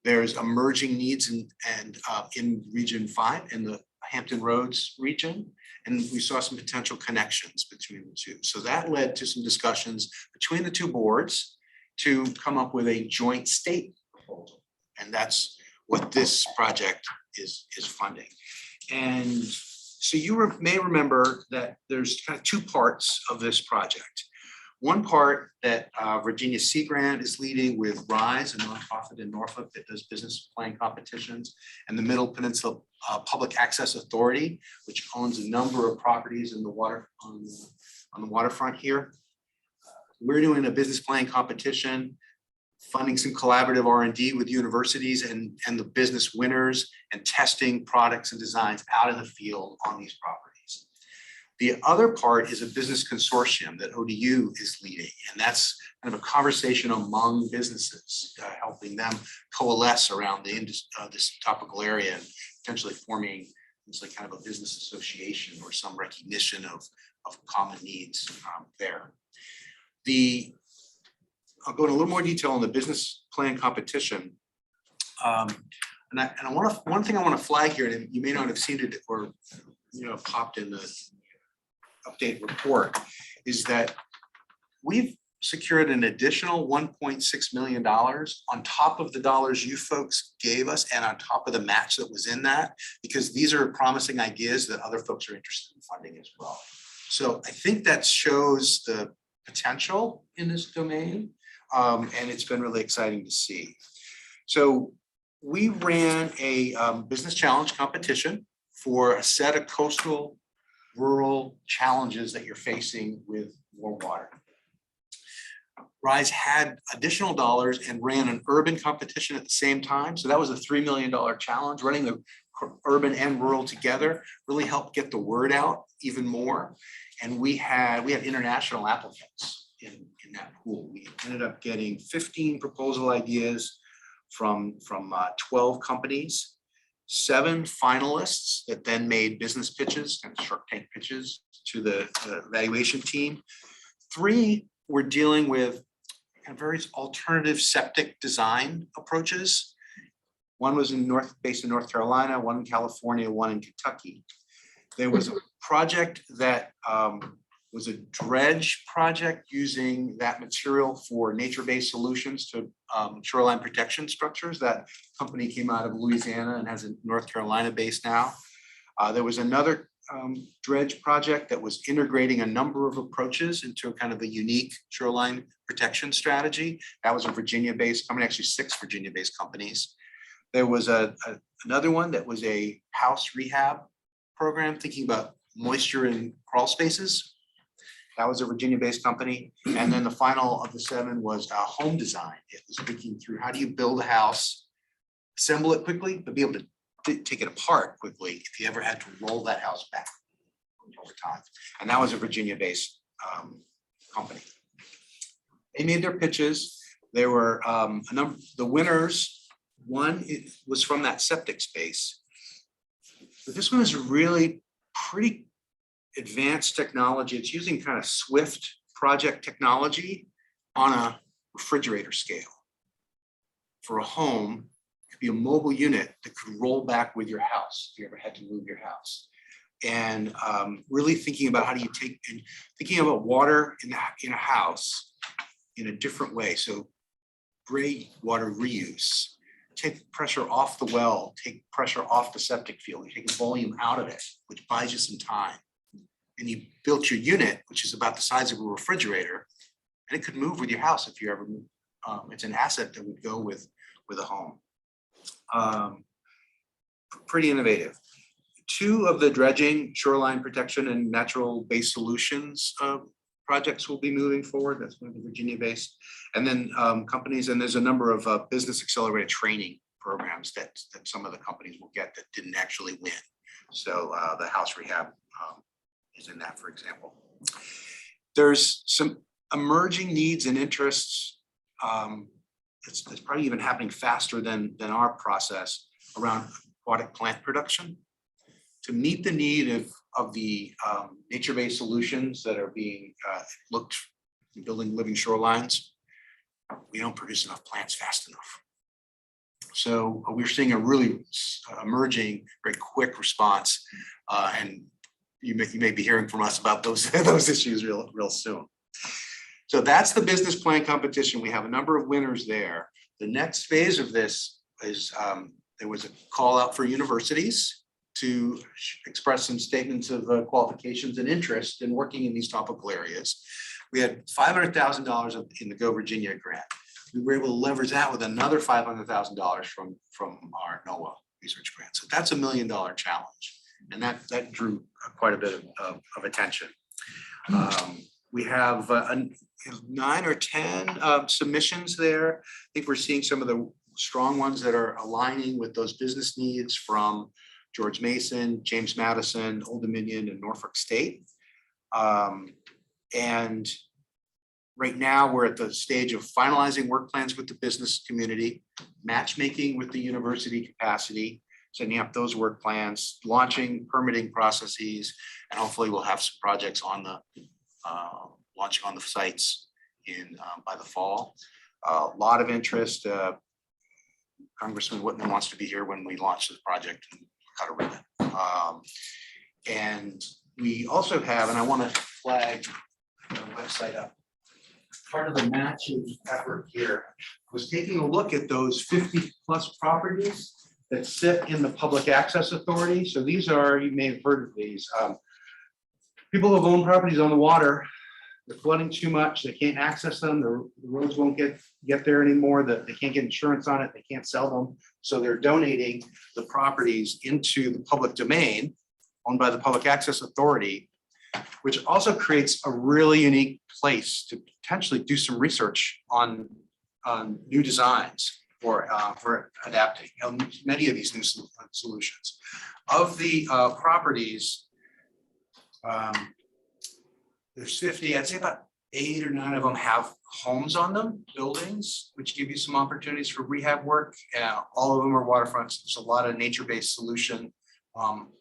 there's emerging needs in Region 5 in the Hampton Roads region. And we saw some potential connections between the two. So that led to some discussions between the two boards to come up with a joint state proposal. And that's what this project is funding. And so you may remember that there's kind of two parts of this project. One part that Virginia Sea Grant is leading with RISE, a nonprofit in Norfolk that does business plan competitions, and the Middle Peninsula Public Access Authority, which owns a number of properties in the water on the waterfront here. We're doing a business plan competition, funding some collaborative R&D with universities and the business winners, and testing products and designs out in the field on these properties. The other part is a business consortium that ODU is leading, and that's kind of a conversation among businesses, helping them coalesce around this topical area and potentially forming like kind of a business association or some recognition of common needs there. I'll go into a little more detail on the business plan competition. And one thing I want to flag here, and you may not have seen it or popped in the update report, is that we've secured an additional $1.6 million on top of the dollars you folks gave us and on top of the match that was in that, because these are promising ideas that other folks are interested in funding as well. So I think that shows the potential in this domain, and it's been really exciting to see. So we ran a business challenge competition for a set of coastal rural challenges that you're facing with more water. RISE had additional dollars and ran an urban competition at the same time. So that was a $3 million challenge. Running the urban and rural together really helped get the word out even more. And we had international applicants in that pool. We ended up getting 15 proposal ideas from 12 companies, 7 finalists that then made business pitches and Shark Tank pitches to the evaluation team. 3 were dealing with various alternative septic design approaches. One was based in North Carolina, one in California, one in Kentucky. There was a project that was a dredge project using that material for nature-based solutions to shoreline protection structures. That company came out of Louisiana and has a North Carolina base now. There was another dredge project that was integrating a number of approaches into kind of a unique shoreline protection strategy. That was a Virginia-based company, actually 6 Virginia-based companies. There was another one that was a house rehab program thinking about moisture in crawl spaces. That was a Virginia-based company. And then the final of the 7 was home design. It was thinking through how do you build a house, assemble it quickly, but be able to take it apart quickly if you ever had to roll that house back over time. And that was a Virginia-based company. They made their pitches. There were the winners. One was from that septic space. But this one is really pretty advanced technology. It's using kind of Swift project technology on a refrigerator scale for a home. Be a mobile unit that could roll back with your house if you ever had to move your house. And really thinking about how do you thinking about water in a house in a different way. So gray water reuse, take pressure off the well, take pressure off the septic field, you take volume out of it, which buys you some time. And you built your unit, which is about the size of a refrigerator, and it could move with your house if you ever move. It's an asset that would go with a home. Pretty innovative. 2 of the dredging, shoreline protection, and natural-based solutions projects will be moving forward. That's going to be Virginia-based. And then companies, and there's a number of business accelerated training programs that some of the companies will get that didn't actually win. So the house rehab is in that, for example. There's some emerging needs and interests. It's probably even happening faster than our process around aquatic plant production. To meet the need of the nature-based solutions that are being looked in building living shorelines, we don't produce enough plants fast enough. So we're seeing a really emerging, very quick response, and you may be hearing from us about those issues real soon. So that's the business plan competition. We have a number of winners there. The next phase of this is there was a call out for universities to express some statements of qualifications and interest in working in these topical areas. We had $500,000 in the Go Virginia grant. We were able to leverage that with another $500,000 from our NOAA research grant. So that's $1 million challenge. And that drew quite a bit of attention. We have 9 or 10 submissions there. I think we're seeing some of the strong ones that are aligning with those business needs from George Mason, James Madison, Old Dominion, and Norfolk State. And right now we're at the stage of finalizing work plans with the business community, matchmaking with the university capacity, setting up those work plans, launching permitting processes, and hopefully we'll have some projects on the launching on the sites in by the fall. A lot of interest. Congressman Whitman wants to be here when we launch this project and cut a ribbon. And we also have, and I want to flag the website up. Part of the matching effort here was taking a look at those 50+ properties that sit in the public access authority. So these are, you may have heard of these. People who have owned properties on the water, they're flooding too much, they can't access them, the roads won't get there anymore, they can't get insurance on it, they can't sell them. So they're donating the properties into the public domain owned by the public access authority, which also creates a really unique place to potentially do some research on new designs for adapting many of these new solutions. Of the properties, there's 50, I'd say about 8 or 9 of them have homes on them, buildings, which give you some opportunities for rehab work. All of them are waterfronts. There's a lot of nature-based solution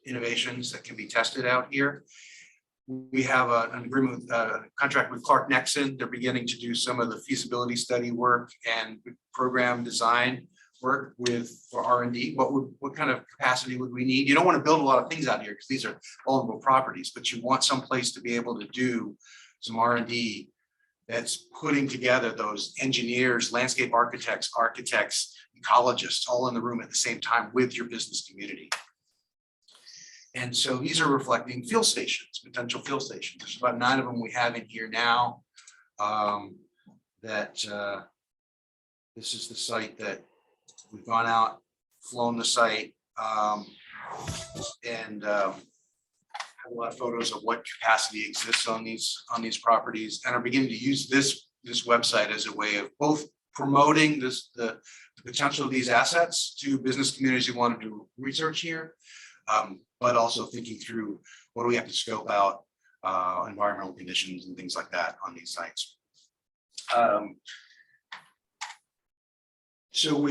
innovations that can be tested out here. We have an agreement with contract with Clark Nexon. They're beginning to do some of the feasibility study work and program design work for R&D. What kind of capacity would we need? You don't want to build a lot of things out here because these are vulnerable properties, but you want some place to be able to do some R&D that's putting together those engineers, landscape architects, ecologists, all in the room at the same time with your business community. And so these are reflecting field stations, potential field stations. There's about 9 of them we have in here now. This is the site that we've gone out, flown the site, and have a lot of photos of what capacity exists on these properties, and are beginning to use this website as a way of both promoting the potential of these assets to business communities who want to do research here, but also thinking through what do we have to scope out, environmental conditions and things like that on these sites. So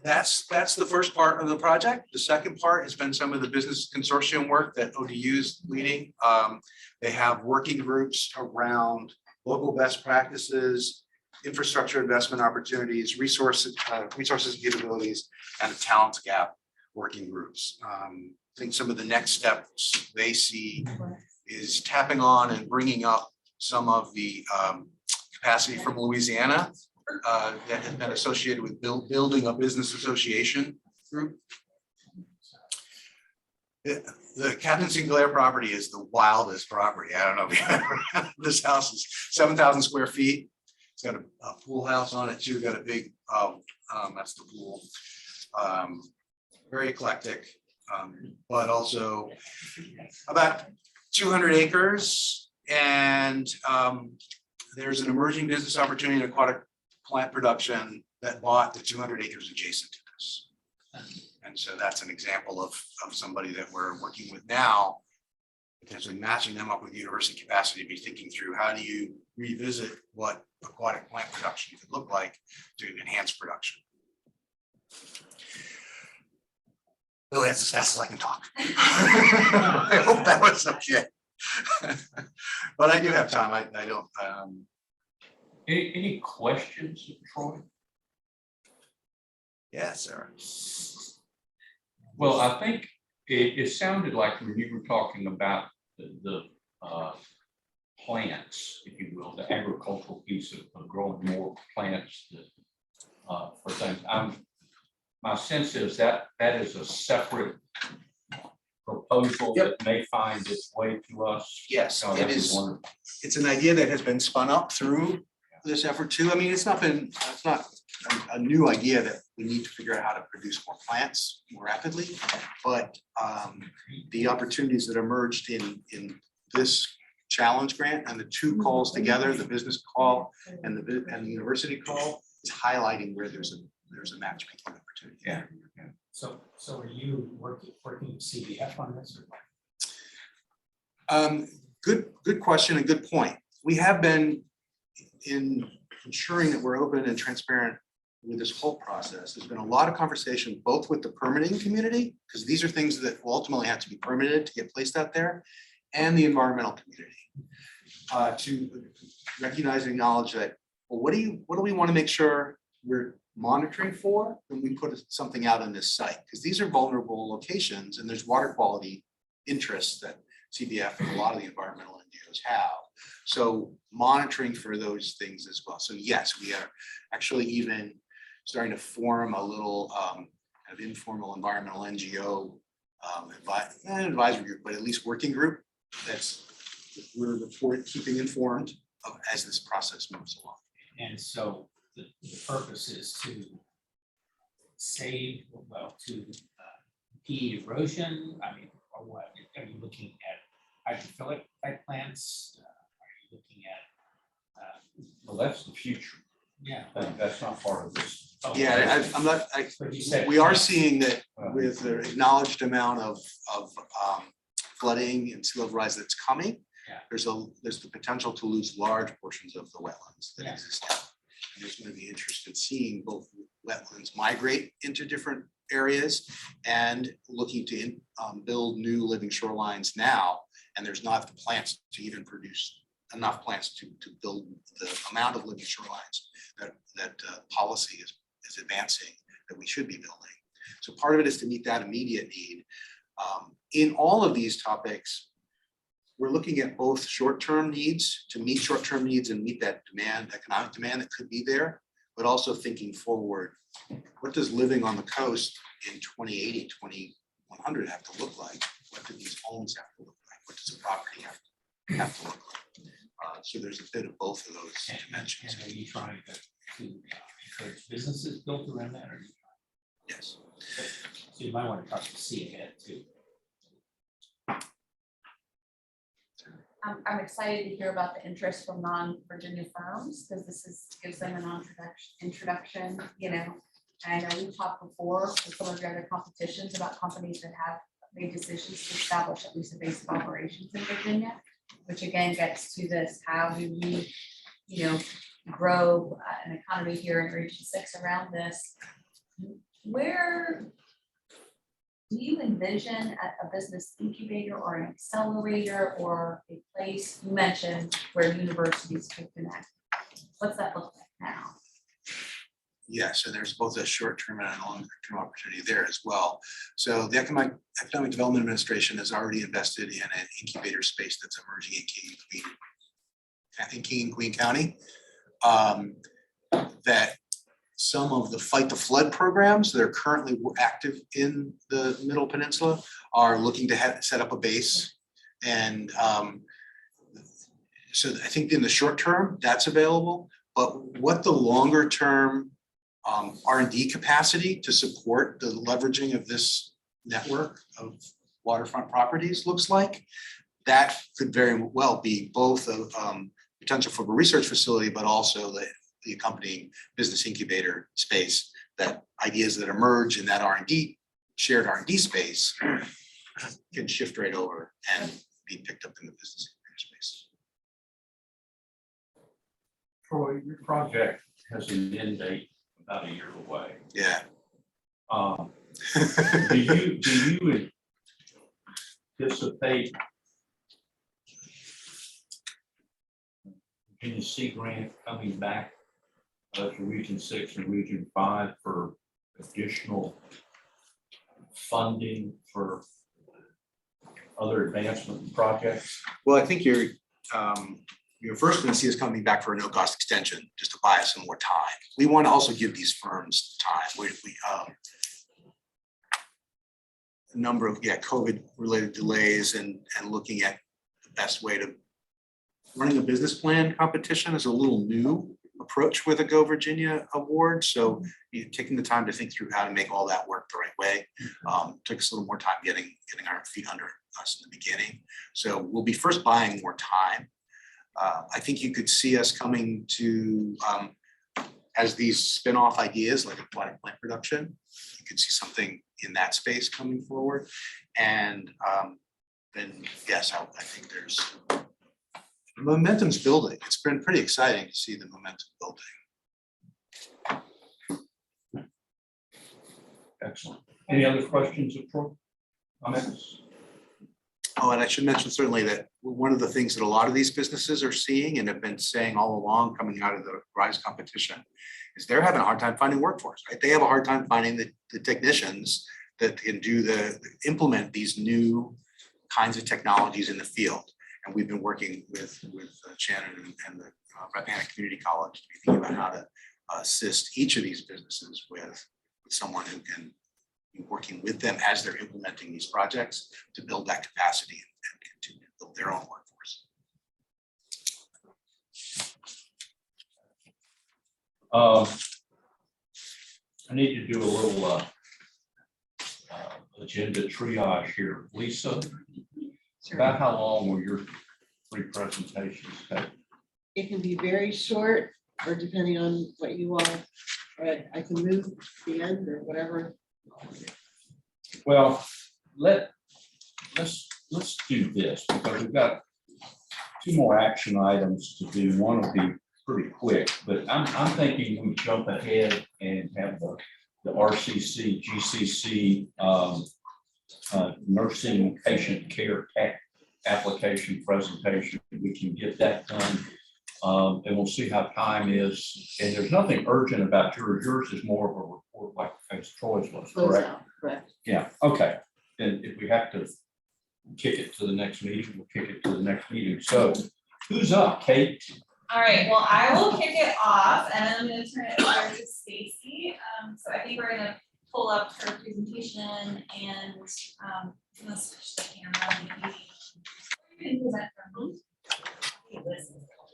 that's the first part of the project. The second part has been some of the business consortium work that ODU is leading. They have working groups around local best practices, infrastructure investment opportunities, resources and capabilities, and a talent gap working groups. I think some of the next steps they see is tapping on and bringing up some of the capacity from Louisiana that has been associated with building a business association group. The Captain Sinclair property is the wildest property. I don't know if you ever, this house is 7,000 square feet. It's got a pool house on it too, got a big, that's the pool. Very eclectic, but also about 200 acres And there's an emerging business opportunity in aquatic plant production that bought the 200 acres adjacent to this. And so that's an example of somebody that we're working with now, potentially matching them up with university capacity to be thinking through how do you revisit what aquatic plant production could look like to enhance production. Really, that's as fast as I can talk. I hope that was okay. But I do have time. I don't. Any questions, Troy? Yeah, Sarah. Well, I think it sounded like when you were talking about the plants, if you will, the agricultural piece of growing more plants for things. My sense is that is a separate proposal that may find its way to us. Yes, Oh, it that'd be is. wonderful. It's an idea that has been spun up through this effort too. I mean, it's not a new idea that we need to figure out how to produce more plants more rapidly, but the opportunities that emerged in this challenge grant and the two calls together, the business call and the university call, is highlighting where there's a matchmaking opportunity. Yeah. So are you working with CBF on this? Good question and good point. We have been in ensuring that we're open and transparent with this whole process. There's been a lot of conversation, both with the permitting community, because these are things that will ultimately have to be permitted to get placed out there, and the environmental community, to recognize and acknowledge that, well, what do we want to make sure we're monitoring for when we put something out on this site? Because these are vulnerable locations and there's water quality interests that CBF and a lot of the environmental NGOs have. So monitoring for those things as well. So yes, we are actually even starting to form a little kind of informal environmental NGO advisory group, but at least working group we're keeping informed of as this process moves along. And so the purpose is to save, to impede erosion. I mean, or what? Are you looking at hydrophilic type plants? Are you looking at? Well, that's the future. Yeah. That's not part of this. Yeah, I'm not, we are seeing that with the acknowledged amount of flooding and sea level rise that's coming, yeah, there's the potential to lose large portions of the wetlands that exist now. And there's going to be interest in seeing both wetlands migrate into different areas and looking to build new living shorelines now. And there's not the plants to even produce enough plants to build the amount of living shorelines that policy is advancing that we should be building. So part of it is to meet that immediate need. In all of these topics, we're looking at both short-term needs to meet short-term needs and meet that demand, economic demand that could be there, but also thinking forward, what does living on the coast in 2080, 2100 have to look like? What do these homes have to look like? What does the property have to look like? So there's a bit of both of those dimensions. And are you trying to encourage businesses built around that? Or are you Yes. So you might want to talk to CAD too. I'm excited to hear about the interest from non-Virginia firms, because gives them an introduction, you know. And I know we've talked before with some of the other competitions about companies that have made decisions to establish at least a base of operations in Virginia, which again gets to this, how do we, you know, grow an economy here in Region 6 around this? Where do you envision a business incubator or an accelerator or a place, you mentioned, where universities could connect? What's that look like now? Yes, and there's both a short-term and a long-term opportunity there as well. So the Economic Development Administration has already invested in an incubator space that's emerging in King and Queen County. That some of the Fight the Flood programs that are currently active in the Middle Peninsula are looking to set up a base. And so I think in the short term, that's available. But what the longer term R&D capacity to support the leveraging of this network of waterfront properties looks like, that could very well be both a potential for a research facility, but also the accompanying business incubator space, that ideas that emerge in that R&D, shared R&D space can shift right over and be picked up in the business incubator space. Troy, your project has an end date about a year away. Yeah. Do you anticipate Virginia Sea grant coming back to Region 6 and Region 5 for additional funding for other advancement projects? Well, I think you're first going to see us coming back for a no-cost extension, just to buy us some more time. We want to also give these firms time. We a number of COVID-related delays and looking at the best way to running a business plan competition is a little new approach with a Go Virginia award. So you're taking the time to think through how to make all that work the right way. Took us a little more time getting our feet under us in the beginning. So we'll be first buying more time. I think you could see us coming to, as these spin-off ideas like aquatic plant production, you could see something in that space coming forward. And then, yes, I think there's momentum's building. It's been pretty exciting to see the momentum building. Excellent. Any other questions of Troy? Comments? Oh, and I should mention certainly that one of the things that a lot of these businesses are seeing and have been saying all along coming out of the RISE competition is they're having a hard time finding workforce, right? They have a hard time finding the technicians that can implement these new kinds of technologies in the field. And we've been working with Shannon and the Rappahannock Community College to be thinking about how to assist each of these businesses with someone who can be working with them as they're implementing these projects to build that capacity and continue to build their own workforce. I need to do a little agenda triage here. Lisa, about how long will your three presentations take? It can be very short or depending on what you all, but I can move to the end or whatever. Well, let's do this because we've got two more action items to do. One will be pretty quick, but I'm thinking we jump ahead and have the RCC, GCC nursing patient care application presentation. We can get that done. And we'll see how time is. And there's nothing urgent about yours. Yours is more of a report like as Troy's was, correct? Correct. Yeah, okay. And if we have to kick it to the next meeting, we'll kick it to the next meeting. So who's up, Kate? All right, well, I will kick it off and then I'm gonna turn it over to Stacy. So I think we're gonna pull up her presentation and let's switch the camera. Maybe. You can present from home.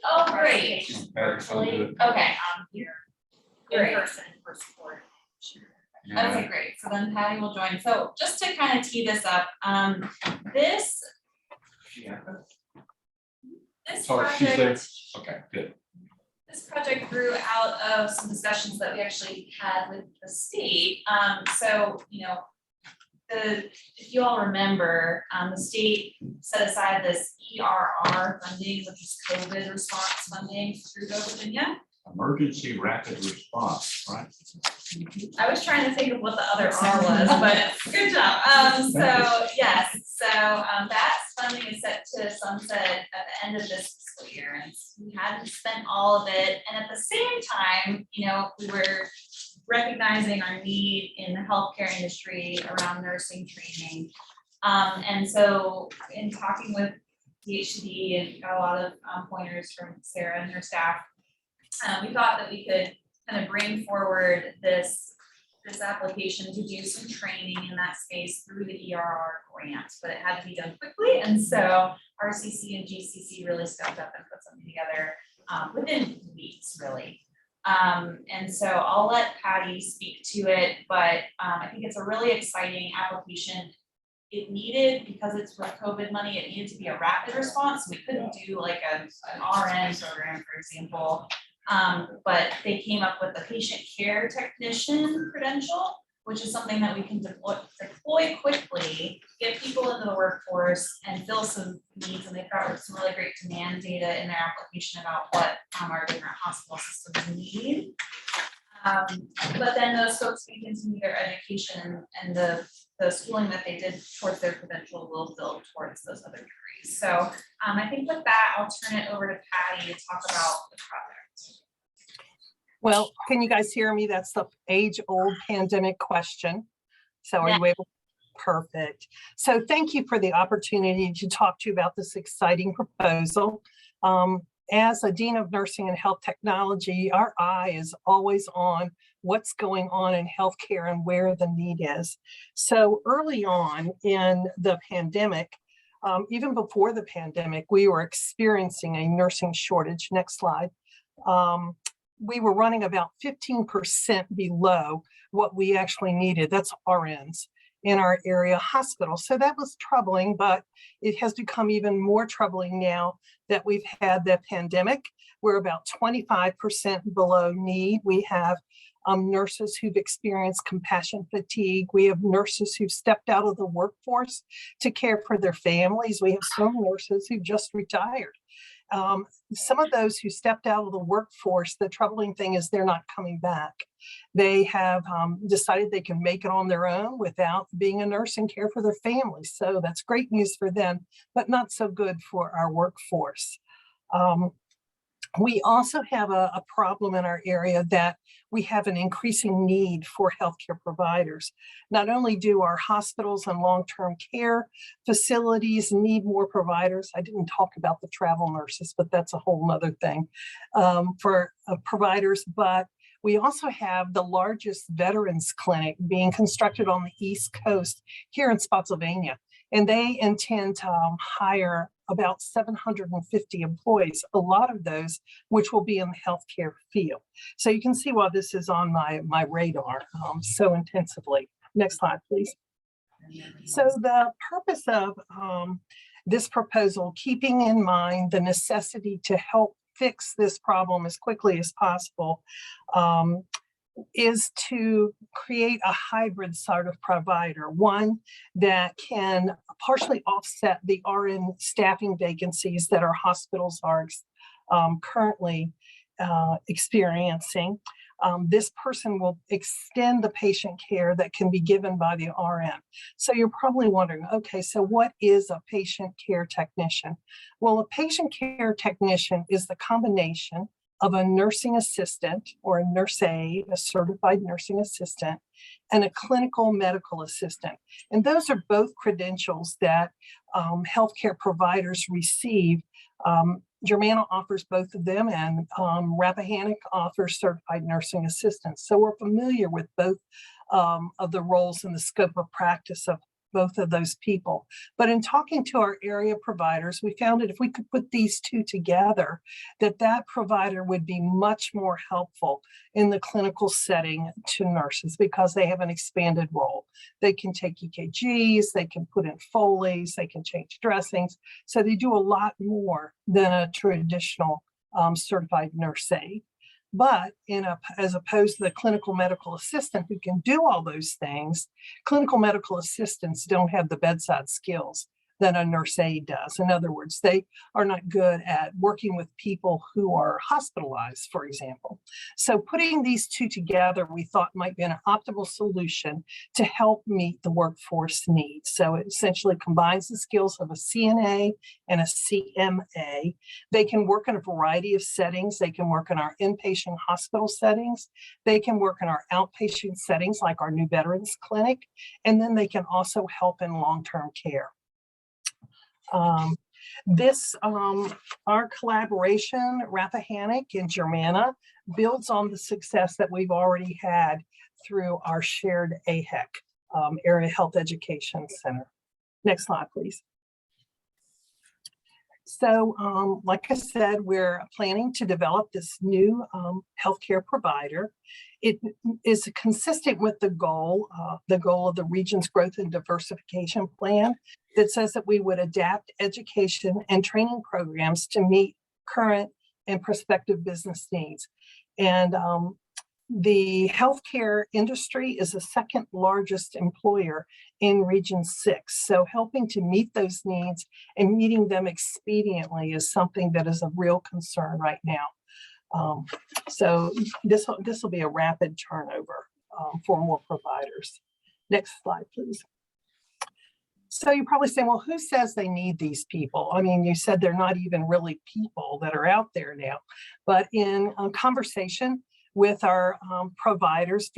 Oh, great. Excellent. Okay. Here Great. in person for support. Okay, great. So then Patty will join. So just to kind of tee this up, this Yeah. this Sorry, she's there. project, Okay, good. this project grew out of some discussions that we actually had with the state. So, you know, if you all remember, the state set aside this ERR funding, which is COVID response funding through Go Virginia. Emergency rapid response, right? I was trying to think of what the other R was, but good job. So yes, so that funding is set to sunset at the end of this fiscal year, and we hadn't spent all of it. And at the same time, you know, we were recognizing our need in the healthcare industry around nursing training. And so in talking with DHCD and got a lot of pointers from Sarah and her staff, we thought that we could kind of bring forward this application to do some training in that space through the ERR grant, but it had to be done quickly. And so RCC and GCC really stepped up and put something together within weeks, really. And so I'll let Patty speak to it, but I think it's a really exciting application it needed, because it's with COVID money, it needed to be a rapid response. We couldn't do like an RN program, for example. But they came up with the patient care technician credential, which is something that we can deploy quickly, get people into the workforce and fill some needs. And they've got some really great demand data in their application about what our different hospital systems need. But then those folks can continue their education, and the schooling that they did towards their credential will build towards those other degrees. So I think with that, I'll turn it over to Patty to talk about the project. Well, can you guys hear me? That's the age-old pandemic question. So are you able? Perfect. So thank you for the opportunity to talk to you about this exciting proposal. As a Dean of Nursing and Health Technology, our eye is always on what's going on in healthcare and where the need is. So early on in the pandemic, even before the pandemic, we were experiencing a nursing shortage. Next slide. We were running about 15% below what we actually needed. That's RNs in our area hospital. So that was troubling, but it has become even more troubling now that we've had the pandemic. We're about 25% below need. We have nurses who've experienced compassion fatigue. We have nurses who've stepped out of the workforce to care for their families. We have some nurses who just retired. Some of those who stepped out of the workforce, the troubling thing is they're not coming back. They have decided they can make it on their own without being a nurse and care for their families. So that's great news for them, but not so good for our workforce. We also have a problem in our area that we have an increasing need for healthcare providers. Not only do our hospitals and long-term care facilities need more providers, I didn't talk about the travel nurses, but that's a whole nother thing for providers, but we also have the largest veterans clinic being constructed on the East Coast here in Spotsylvania, and they intend to hire about 750 employees, a lot of those which will be in the healthcare field. So you can see why this is on my radar so intensively. Next slide, please. So the purpose of this proposal, keeping in mind the necessity to help fix this problem as quickly as possible, is to create a hybrid sort of provider, one that can partially offset the RN staffing vacancies that our hospitals are currently experiencing. This person will extend the patient care that can be given by the RN. So you're probably wondering, okay, so what is a patient care technician? Well, a patient care technician is the combination of a nursing assistant or a nurse aide, a certified nursing assistant, and a clinical medical assistant. And those are both credentials that healthcare providers receive. Germanna offers both of them, and Rappahannock offers certified nursing assistants. So we're familiar with both of the roles and the scope of practice of both of those people. But in talking to our area providers, we found that if we could put these two together, that provider would be much more helpful in the clinical setting to nurses because they have an expanded role. They can take EKGs, they can put in Foleys, they can change dressings. So they do a lot more than a traditional certified nurse aide. But as opposed to the clinical medical assistant who can do all those things, clinical medical assistants don't have the bedside skills that a nurse aide does. In other words, they are not good at working with people who are hospitalized, for example. So putting these two together, we thought might be an optimal solution to help meet the workforce needs. So it essentially combines the skills of a CNA and a CMA. They can work in a variety of settings. They can work in our inpatient hospital settings. They can work in our outpatient settings like our new veterans clinic. And then they can also help in long-term care. Our collaboration, Rappahannock and Germanna, builds on the success that we've already had through our shared AHEC, Area Health Education Center. Next slide, please. So like I said, we're planning to develop this new healthcare provider. It is consistent with the goal of the region's growth and diversification plan that says that we would adapt education and training programs to meet current and prospective business needs. And the healthcare industry is the second largest employer in Region 6. So helping to meet those needs and meeting them expediently is something that is a real concern right now. So this will be a rapid turnover for more providers. Next slide, please. So you're probably saying, well, who says they need these people? I mean, you said they're not even really people that are out there now, but in conversation with our providers,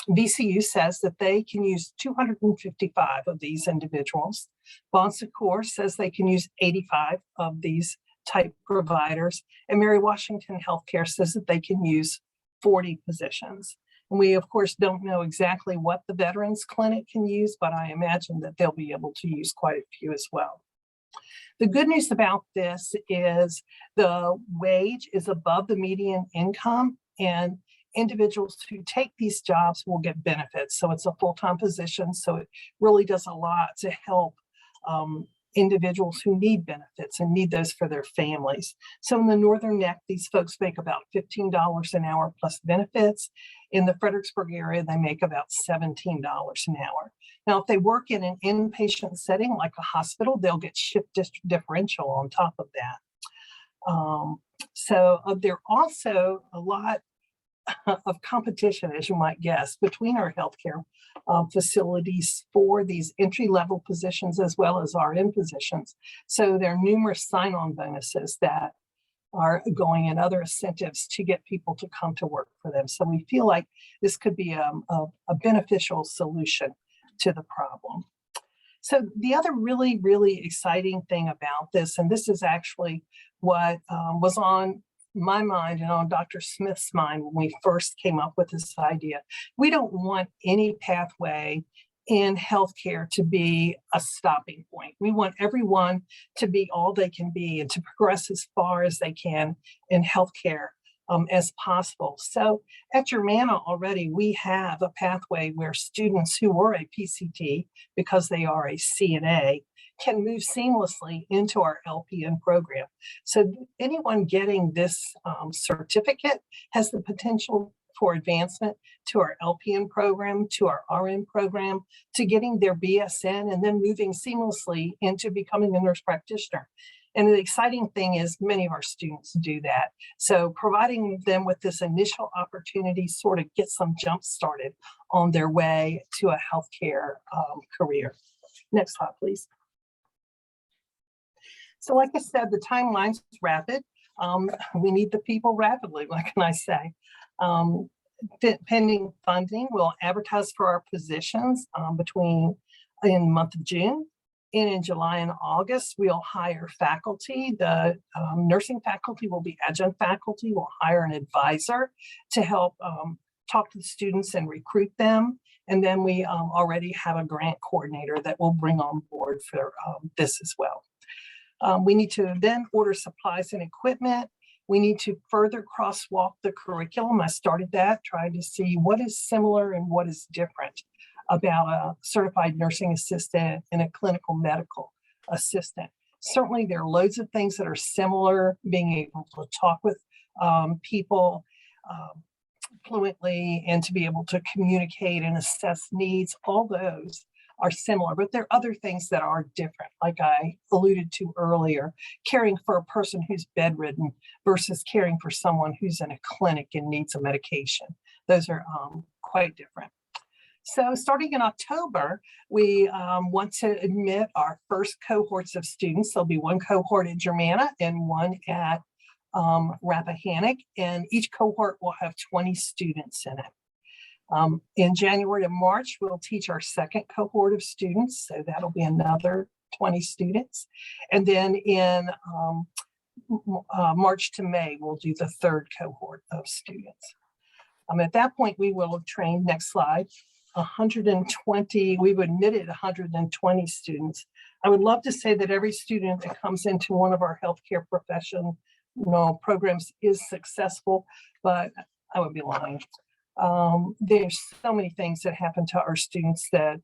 VCU says that they can use 255 of these individuals. Bon Secours says they can use 85 of these type providers, and Mary Washington Healthcare says that they can use 40 positions. And we, of course, don't know exactly what the Veterans Clinic can use, but I imagine that they'll be able to use quite a few as well. The good news about this is the wage is above the median income, and individuals who take these jobs will get benefits. So it's a full-time position, so it really does a lot to help individuals who need benefits and need those for their families. So in the Northern Neck, these folks make about $15 an hour plus benefits. In the Fredericksburg area, they make about $17 an hour. Now, if they work in an inpatient setting like a hospital, they'll get shift differential on top of that. So there also a lot of competition, as you might guess, between our healthcare facilities for these entry-level positions as well as RN positions. So there are numerous sign-on bonuses that are going and other incentives to get people to come to work for them. So we feel like this could be a beneficial solution to the problem. So the other really, really exciting thing about this, and this is actually what was on my mind and on Dr. Smith's mind when we first came up with this idea. We don't want any pathway in healthcare to be a stopping point. We want everyone to be all they can be and to progress as far as they can in healthcare as possible. So at Germanna already, we have a pathway where students who were a PCT, because they are a CNA, can move seamlessly into our LPN program. So anyone getting this certificate has the potential for advancement to our LPN program, to our RN program, to getting their BSN, and then moving seamlessly into becoming a nurse practitioner. And the exciting thing is many of our students do that. So providing them with this initial opportunity sort of gets them jump started on their way to a healthcare career. Next slide, please. So like I said, the timeline's rapid. We need the people rapidly, what can I say? Pending funding, we'll advertise for our positions in the month of June. And in July and August, we'll hire faculty. The nursing faculty will be adjunct faculty. We'll hire an advisor to help talk to the students and recruit them. And then we already have a grant coordinator that we'll bring on board for this as well. We need to then order supplies and equipment. We need to further crosswalk the curriculum. I started that, trying to see what is similar and what is different about a certified nursing assistant and a clinical medical assistant. Certainly there are loads of things that are similar, being able to talk with people fluently and to be able to communicate and assess needs. All those are similar, but there are other things that are different, like I alluded to earlier, caring for a person who's bedridden versus caring for someone who's in a clinic and needs a medication. Those are quite different. So starting in October, we want to admit our first cohorts of students. There'll be one cohort at Germanna and one at Rappahannock, and each cohort will have 20 students in it. In January to March, we'll teach our second cohort of students, so that'll be another 20 students. And then in March to May, we'll do the third cohort of students. At that point, we will have trained, next slide, 120, we've admitted 120 students. I would love to say that every student that comes into one of our healthcare professional programs is successful, but I would be lying. There's so many things that happen to our students that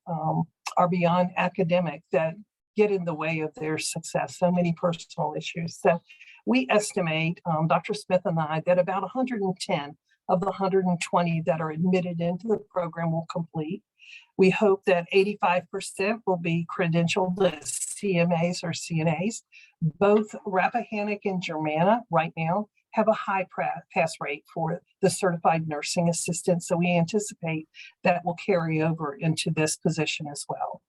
are beyond academic that get in the way of their success, so many personal issues. So we estimate, Dr. Smith and I, that about 110 of the 120 that are admitted into the program will complete. We hope that 85% will be credentialed as CMAs or CNAs. Both Rappahannock and Germanna right now have a high pass rate for the certified nursing assistant. So we anticipate that will carry over into this position as well.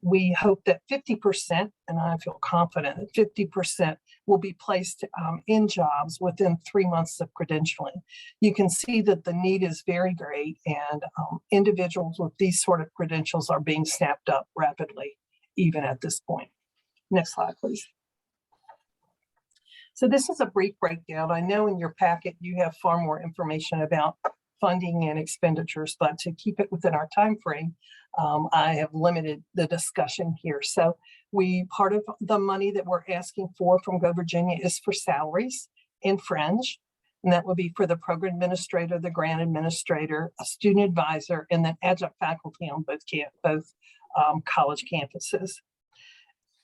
We hope that 50%, and I feel confident that 50% will be placed in jobs within 3 months of credentialing. You can see that the need is very great, and individuals with these sort of credentials are being snapped up rapidly, even at this point. Next slide, please. So this is a brief breakdown. I know in your packet you have far more information about funding and expenditures, but to keep it within our time frame, I have limited the discussion here. So part of the money that we're asking for from Go Virginia is for salaries and fringe, and that would be for the program administrator, the grant administrator, a student advisor, and then adjunct faculty on both college campuses.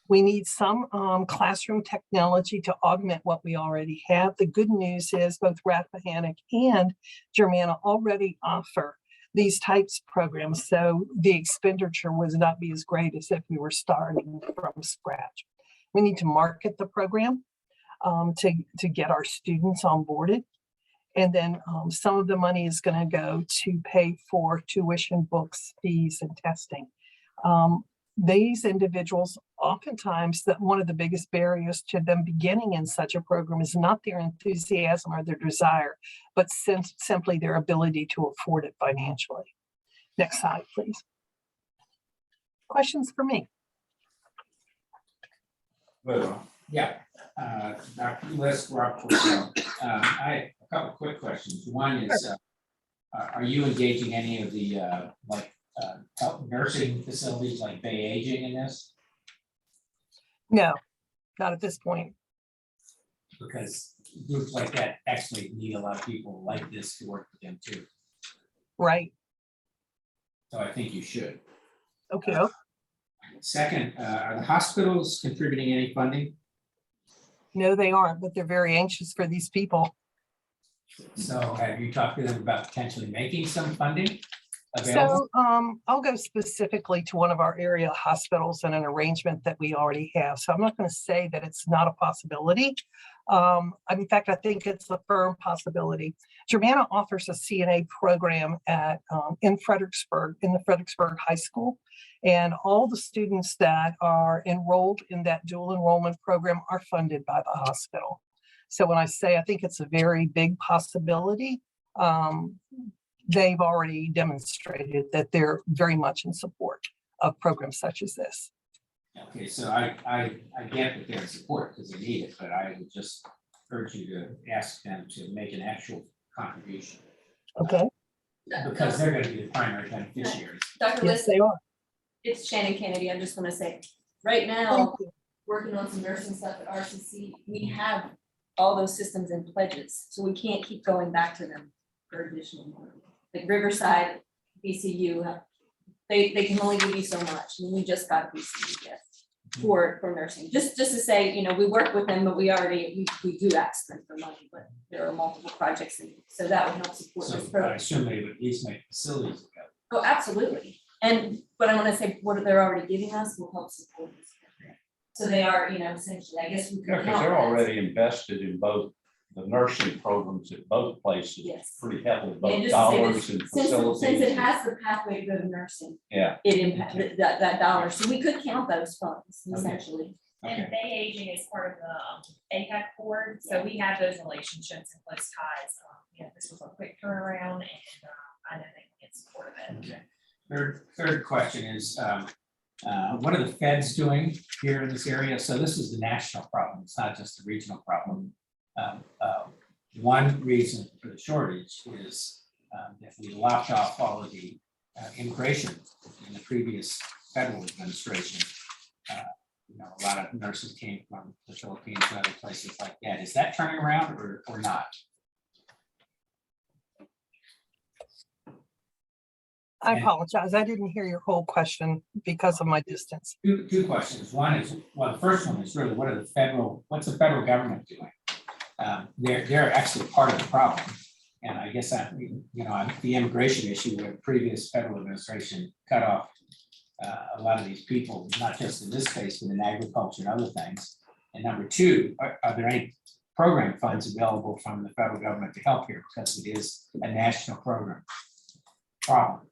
We need some classroom technology to augment what we already have. The good news is both Rappahannock and Germanna already offer these types of programs, so the expenditure would not be as great as if we were starting from scratch. We need to market the program to get our students onboarded. And then some of the money is going to go to pay for tuition, books, fees, and testing. These individuals, oftentimes, that one of the biggest barriers to them beginning in such a program is not their enthusiasm or their desire, but simply their ability to afford it financially. Next slide, please. Questions for me? Well, yeah, Dr. Les Rob Cortell. I have a couple quick questions. One is, are you engaging any of the nursing facilities like Bay Aging in this? No, not at this point. Because groups like that actually need a lot of people like this to work with them too. Right. So I think you should. Okay. Second, are the hospitals contributing any funding? No, they aren't, but they're very anxious for these people. So have you talked to them about potentially making some funding available? So I'll go specifically to one of our area hospitals and an arrangement that we already have. So I'm not going to say that it's not a possibility. In fact, I think it's a firm possibility. Germanna offers a CNA program in Fredericksburg, in the Fredericksburg High School. And all the students that are enrolled in that dual enrollment program are funded by the hospital. So when I say I think it's a very big possibility, they've already demonstrated that they're very much in support of programs such as this. Okay, so I get that they're in support because they need it, but I would just urge you to ask them to make an actual contribution. Okay. Because they're going to be the primary beneficiaries. Dr. Yes, they are. It's Shannon Kennedy. I'm just gonna say, right now, working on some nursing stuff at RCC, we have all those systems in pledges, so we can't keep going back to them for additional money. Like Riverside, BCU, they can only give you so much, and we just got a BCU gift for nursing. Just to say, you know, we work with them, but we do ask them for money, but there are multiple projects, and so that would help support So this I program. assume they would at least make facilities available. Oh, absolutely. And, but I want to say, what they're already giving us will help support this program. So they are, you know, essentially, I guess we could Yeah, because count they're that. already invested in both the nursing programs at both places. Yes. Pretty heavily, And both just to say dollars this, and since facilities. it has the pathway to go to nursing, Yeah. it impacted that dollar. So we could count those funds Okay. essentially. Okay. And Bay Aging is part of the APAC board, so we have those relationships and close ties. You know, this was a quick turnaround, and I know they can get support of it. Okay. Third question is, what are the feds doing here in this area? So this is the national problem. It's not just a regional problem. One reason for the shortage is if we lopped off all of the immigration in the previous federal administration. A lot of nurses came from the Philippines and other places like that. Is that turning around or not? I And- apologize. I didn't hear your whole question because of my distance. Two questions. One is, well, the first one is really, what's the federal government doing? They're actually part of the problem. And I guess the immigration issue where the previous federal administration cut off a lot of these people, not just in this case, but in agriculture and other things. And number two, are there any program funds available from the federal government to help here? Because it is a national program problem.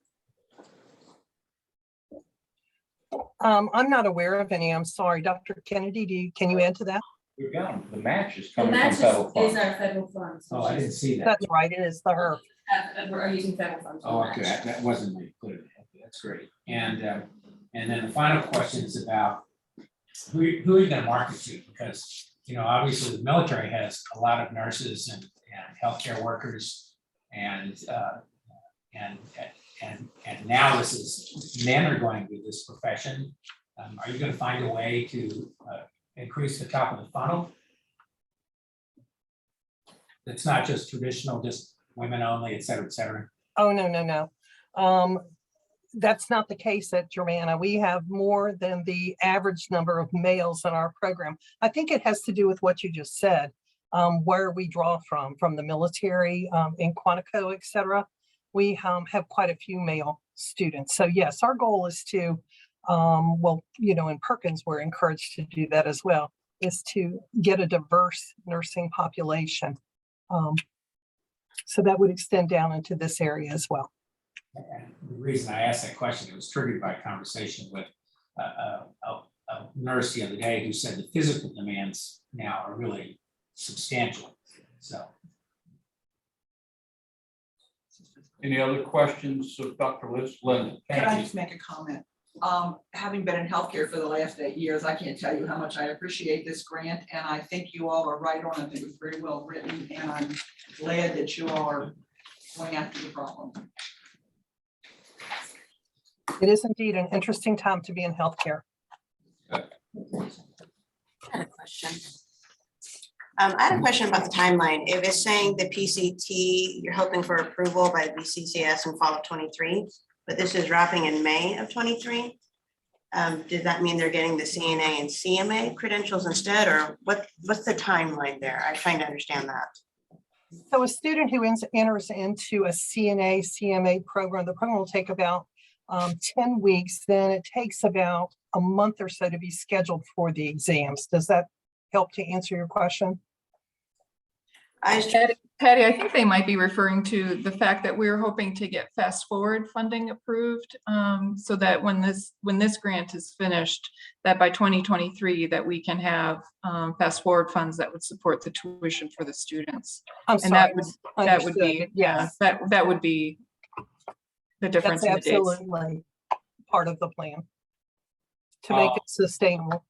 I'm not aware of any. I'm sorry. Dr. Kennedy, can you add to that? We've got them. The match is The coming from match federal is funds. our federal funds. Oh, I didn't see that. That's right. It is the HERF. We're using federal funds. Oh, for okay, match. that wasn't made clear. Okay, that's great. And then the final question is about who are you gonna market to? Because, obviously the military has a lot of nurses and healthcare workers and now men are going to this profession. Are you gonna find a way to increase the top of the funnel? It's not just traditional, just women only, et cetera, et cetera. Oh, no. That's not the case at Germanna. We have more than the average number of males in our program. I think it has to do with what you just said, where we draw from the military, in Quantico, et cetera. We have quite a few male students. So yes, our goal is to, in Perkins, we're encouraged to do that as well, is to get a diverse nursing population. So that would extend down into this area as well. And the reason I asked that question, it was triggered by a conversation with a nurse the other day who said the physical demands now are really substantial. So. Any other questions of Dr. Linda? Can I just make a comment? Having been in healthcare for the last 8 years, I can't tell you how much I appreciate this grant, and I think you all are right on. I think it's very well written, and I'm glad that you all are going after the problem. It is indeed an interesting time to be in healthcare. I had a question. I had a question about the timeline. If it's saying the PCT, you're hoping for approval by BCCS in fall of 23, but this is wrapping in May of 23. Does that mean they're getting the CNA and CMA credentials instead, or what's the timeline there? I'm trying to understand that. So a student who enters into a CNA, CMA program, the program will take about 10 weeks. Then it takes about a month or so to be scheduled for the exams. Does that help to answer your question? Patty, I think they might be referring to the fact that we're hoping to get fast forward funding approved, so that when this grant is finished, that by 2023 that we can have fast forward funds that would support the tuition for the students. I'm And sorry. that would be, Understood. Yes. that would be the difference in the That's dates. absolutely part of the plan to make it sustainable.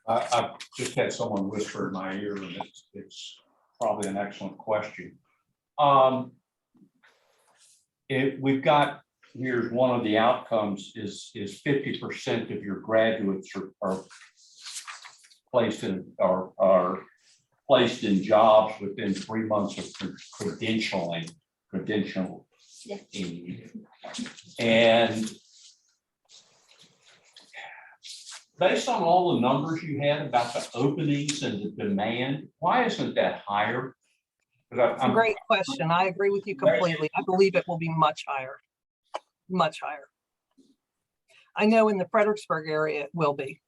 I've just had someone whisper in my ear, and it's probably an excellent question. We've got, here's one of the outcomes is 50% of your graduates are placed in jobs within 3 months of credentialing. And based on all the numbers you had about the openings and the demand, why isn't that higher? It's a great question. I agree with you completely. I believe it will be much higher, much higher. I know in the Fredericksburg area it will be.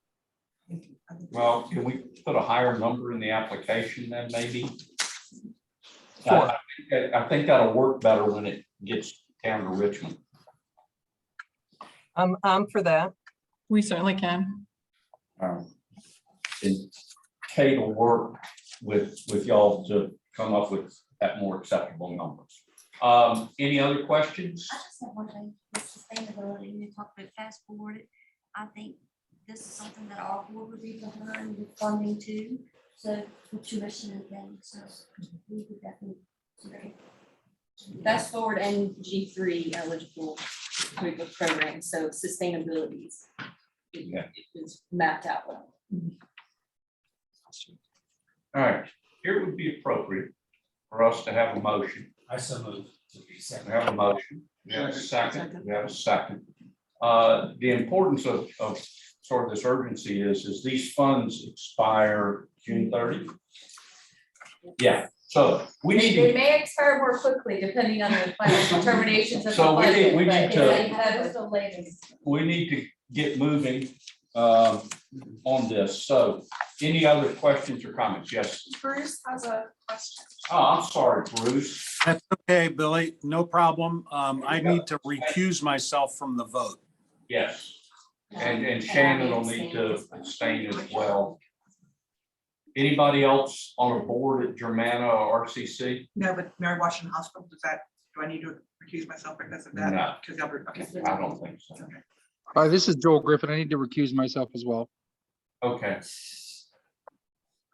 Well, can we put a higher number in the application then maybe? Sure. I think that'll work better when it gets down to Richmond. I'm for that. We certainly can. And Kate will work with y'all to come up with that more acceptable numbers. Any other questions? I just have one thing with sustainability. You talked about fast forward. I think this is something that our board would be behind with funding too. So with tuition and things, so we would definitely. Fast Forward and G3 eligible group of programs, so sustainabilities. Yeah. Is mapped out well. All right, here would be appropriate for us to have a motion. I so move to be We second. have a motion, we have a second, we have a second. The importance of sort of this urgency is these funds expire June 30. Yeah, so we need They to, may expire more quickly depending on the final determinations of the So we need- budget, we but need it's to- like, that is the latest. we need to get moving on this. So any other questions or comments? Yes. Bruce has a question. Oh, I'm sorry, Bruce. That's okay, Billy, no problem. I need to recuse myself from the vote. Yes. And Shannon will need to abstain as well. Anybody else on a board at Germana or RCC? No, but Mary Washington Hospital, do I need to recuse myself because of that? No. Because okay. I don't think so. This is Joel Griffin. I need to recuse myself as well. Okay.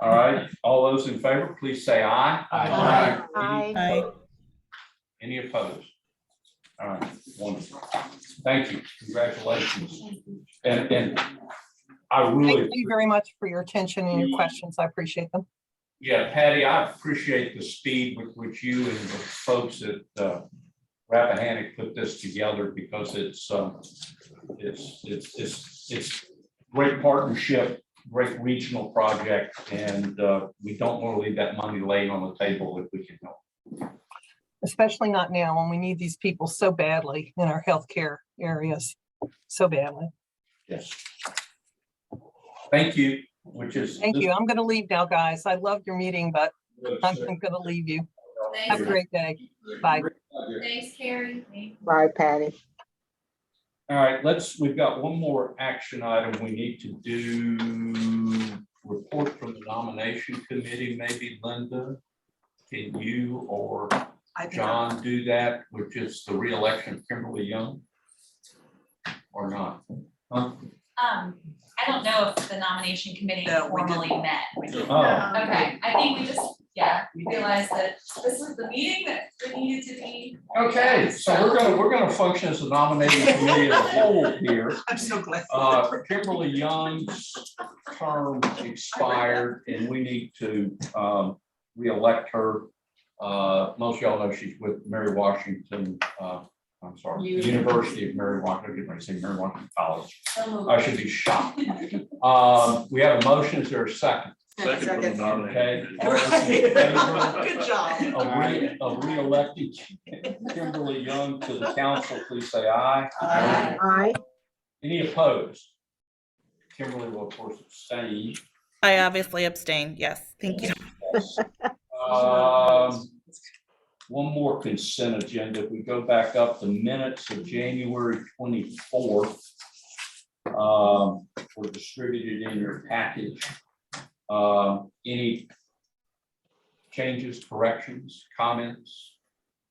All right, all those in favor, please say aye. Aye. Any opposed? All right, wonderful. Thank you, congratulations. And I really, Thank you very much for your attention and your questions. I appreciate them. yeah, Patty, I appreciate the speed with which you and the folks at Rappahannock put this together, because it's great partnership, great regional project, and we don't want to leave that money laying on the table if we can help. Especially not now when we need these people so badly in our healthcare areas, so badly. Yes. Thank you, which is. Thank you. I'm gonna leave now, guys. I loved your meeting, but I'm gonna leave you. Have a great day. Bye. Thanks, Carrie. Bye, Patty. All right, we've got one more action item we need to do. Report from the nomination committee, maybe Linda. Can you or John do that, which is the reelection of Kimberly Young? Or not? Huh? I don't know if the nomination committee formally met. Oh. Okay, I think we just, we realized that this was the meeting that we needed to be. Okay, so we're gonna function as a nominating committee as a whole here. I'm so glad. Kimberly Young's term expired and we need to reelect her. Most of y'all know she's with Mary Washington, I'm sorry, University of Mary Washington, I get ready to say Mary Washington College. I should be shocked. We have a motion, is there a second? Second for the nomination. Okay. Good job. Of re-electing Kimberly Young to the council, please say aye. Aye. Any opposed? Kimberly will of course abstain. I obviously abstain. Yes, thank you. One more consent agenda. If we go back up, the minutes of January 24th were distributed in your package. Any changes, corrections, comments?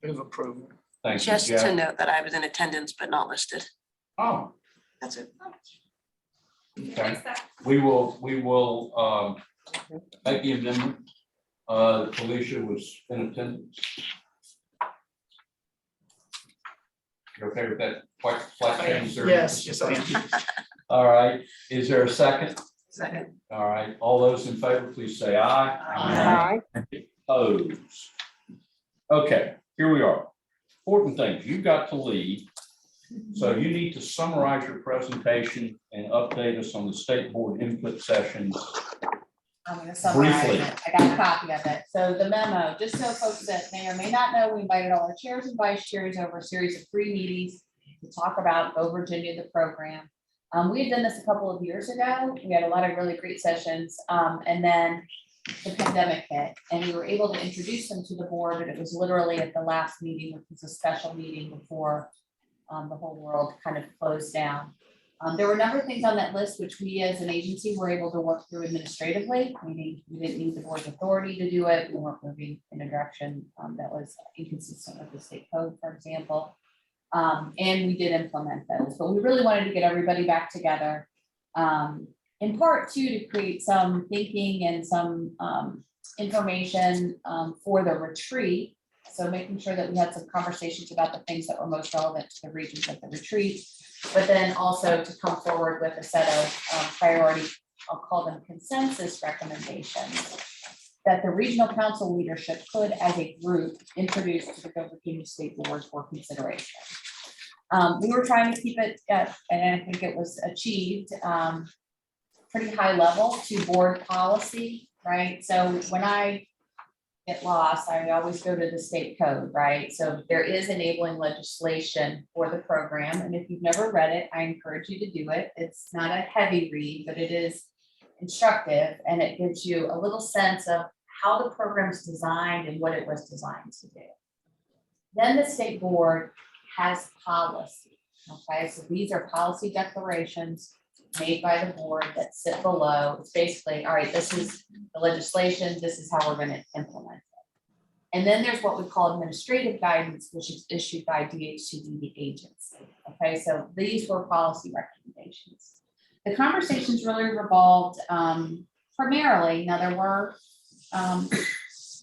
Move approval. Thank you, Just to Jeff. note that I was in attendance but not listed. Oh, That's it. okay. We will make the amendment. Felicia was in attendance. You okay with that? Flat change there? Yes, I am. All right, is there a second? Second. All right, all those in favor, please say aye. Opposed? Okay, here we are. Important things, you've got to leave. So you need to summarize your presentation and update us on the state board input sessions. I'm gonna summarize Briefly. it. I got a copy of it. So the memo, just so folks that may or may not know, we invited all our chairs and vice chairs over a series of free meetings to talk about Go Virginia, the program. We had done this a couple of years ago. We had a lot of really great sessions. And then the pandemic hit and we were able to introduce them to the board, and it was literally at the last meeting, which was a special meeting before the whole world kind of closed down. There were a number of things on that list which we as an agency were able to work through administratively, meaning we didn't need the board's authority to do it. We weren't moving in a direction that was inconsistent with the state code, for example. And we did implement those, but we really wanted to get everybody back together. In part too, to create some thinking and some information for the retreat So making sure that we had some conversations about the things that were most relevant to the regions at the retreat, but then also to come forward with a set of priority, I'll call them consensus recommendations that the regional council leadership could, as a group, introduce to the Go Virginia State Board for consideration. We were trying to keep it at, and I think it was achieved, pretty high level to board policy, right? So when I get lost, I always go to the state code, right? So there is enabling legislation for the program, and if you've never read it, I encourage you to do it. It's not a heavy read, but it is instructive, and it gives you a little sense of how the program's designed and what it was designed to do. Then the state board has policy, okay? So these are policy declarations made by the board that sit below. It's basically, all right, this is the legislation, this is how we're gonna implement it. And then there's what we call administrative guidance, which is issued by DHCD, the agency. Okay, so these were policy recommendations. The conversations really revolved primarily, now there were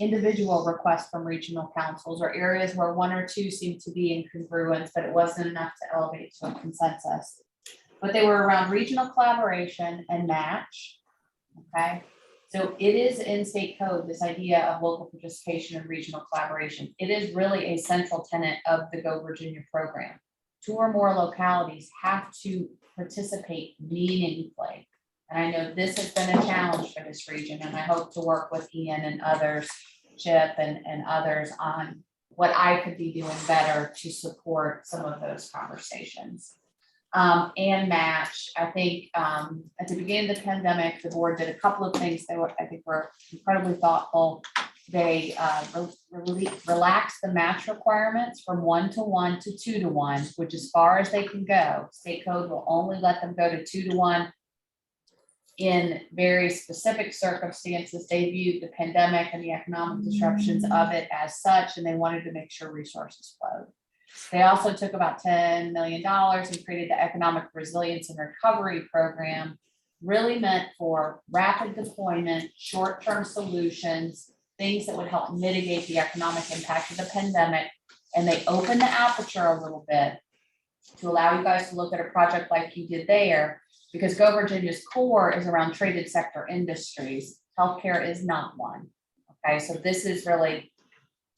individual requests from regional councils or areas where one or two seemed to be in congruence, but it wasn't enough to elevate to a consensus. But they were around regional collaboration and match, okay? So it is in state code, this idea of local participation and regional collaboration. It is really a central tenet of the Go Virginia program. 2 or more localities have to participate meaningfully. And I know this has been a challenge for this region, and I hope to work with Ian and others, Chip and others on what I could be doing better to support some of those conversations. And match, I think at the beginning of the pandemic, the board did a couple of things that I think were incredibly thoughtful. They relaxed the match requirements from 1-to-1 to 2-to-1, which as far as they can go. State code will only let them go to 2-to-1 in very specific circumstances. They viewed the pandemic and the economic disruptions of it as such, and they wanted to make sure resources flowed. They also took about $10 million and created the Economic Resilience and Recovery Program, really meant for rapid deployment, short-term solutions, things that would help mitigate the economic impact of the pandemic. And they opened the aperture a little bit to allow you guys to look at a project like you did there, because Go Virginia's core is around traded sector industries. Healthcare is not one. Okay, so this is really,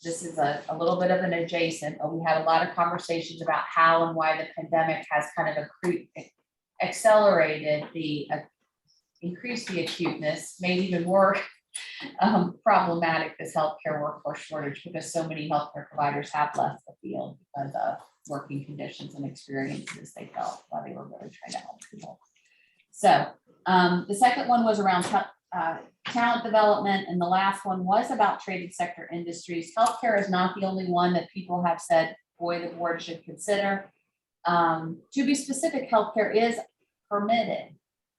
this is a little bit of an adjacent, but we had a lot of conversations about how and why the pandemic has kind of accelerated the, increased the acuteness, made even more problematic this healthcare workforce shortage, because so many healthcare providers have left the field because of working conditions and experiences they felt while they were really trying to help people. So the second one was around talent development, and the last one was about traded sector industries. Healthcare is not the only one that people have said, boy, the board should consider. To be specific, healthcare is permitted,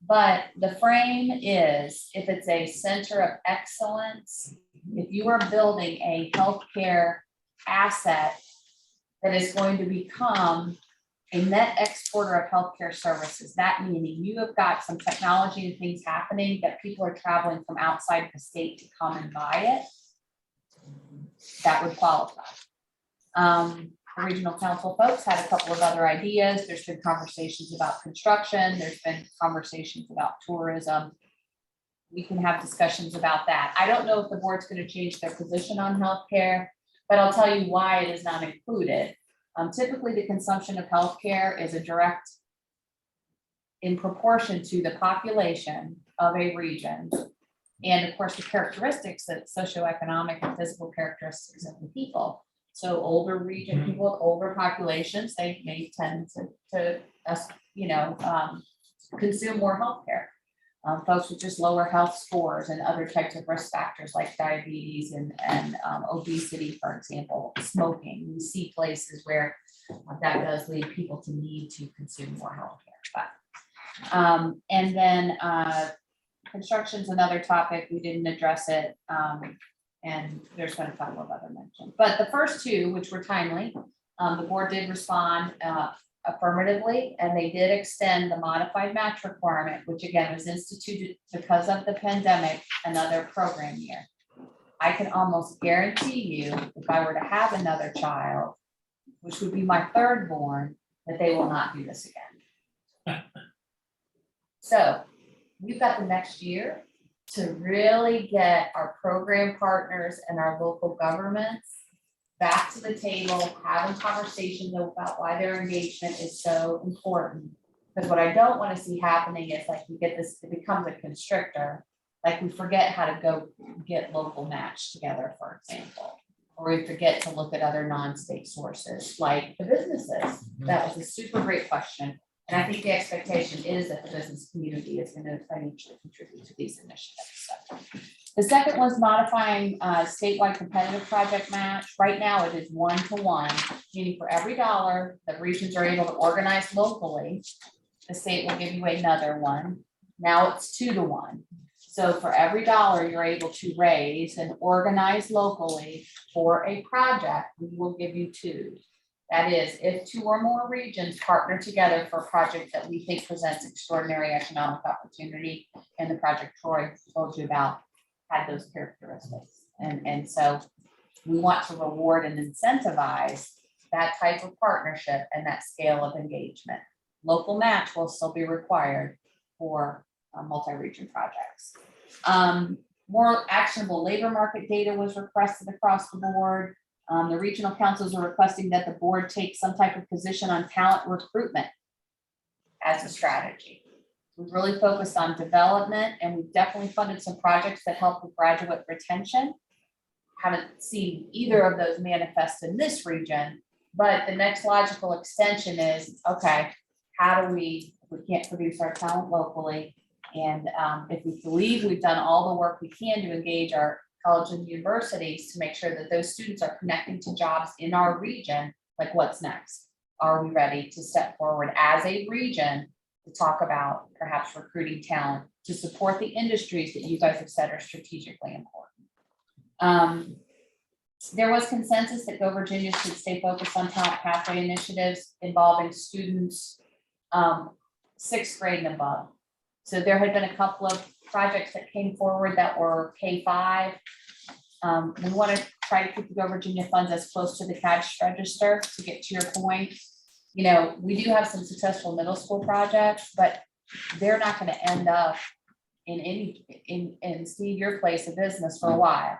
but the frame is, if it's a center of excellence, if you are building a healthcare asset that is going to become a net exporter of healthcare services, that meaning you have got some technology and things happening that people are traveling from outside the state to come and buy it, that would qualify. The regional council folks had a couple of other ideas. There's been conversations about construction. There's been conversations about tourism. We can have discussions about that. I don't know if the board's going to change their position on healthcare, but I'll tell you why it is not included. Typically, the consumption of healthcare is a direct in proportion to the population of a region. And of course, the characteristics, that socioeconomic and physical characteristics of the people. So older region, people with older populations, they may tend to consume more healthcare. Folks with just lower health scores and other types of risk factors like diabetes and obesity, for example, smoking. We see places where that does lead people to need to consume more healthcare. But and then construction's another topic. We didn't address it, and there's been a couple of other mentions. But the first two, which were timely, the board did respond affirmatively, and they did extend the modified match requirement, which again was instituted because of the pandemic, another program year. I can almost guarantee you, if I were to have another child, which would be my third born, that they will not do this again. So we've got the next year to really get our program partners and our local governments back to the table, having conversations about why their engagement is so important. Because what I don't want to see happening is like we get this, it becomes a constrictor, like we forget how to go get local match together, for example. Or we forget to look at other non-state sources, like the businesses. That was a super great question. And I think the expectation is that the business community is going to financially contribute to these initiatives. So, the second was modifying statewide competitive project match. Right now it is 1-to-1, meaning for every dollar that regions are able to organize locally, the state will give you another one. Now it's 2-to-1. So for every dollar you're able to raise and organize locally for a project, we will give you 2. That is, if 2 or more regions partner together for a project that we think presents extraordinary economic opportunity, and the project Troy told you about had those characteristics. And so we want to reward and incentivize that type of partnership and that scale of engagement. Local match will still be required for multi-region projects. More actionable labor market data was requested across the board. The regional councils are requesting that the board take some type of position on talent recruitment as a strategy. We've really focused on development, and we've definitely funded some projects that help with graduate retention. Haven't seen either of those manifest in this region, but the next logical extension is, okay, how do we can't produce our talent locally. And if we believe we've done all the work we can to engage our colleges and universities to make sure that those students are connecting to jobs in our region, like what's next? Are we ready to step forward as a region to talk about perhaps recruiting talent to support the industries that you guys have said are strategically important? There was consensus that Go Virginia should stay focused on talent pathway initiatives involving students 6th grade and above. So there had been a couple of projects that came forward that were K-5. We want to try to keep the Go Virginia funds as close to the cash register to get to your point. You know, we do have some successful middle school projects, but they're not going to end up in Steve, your place of business for a while.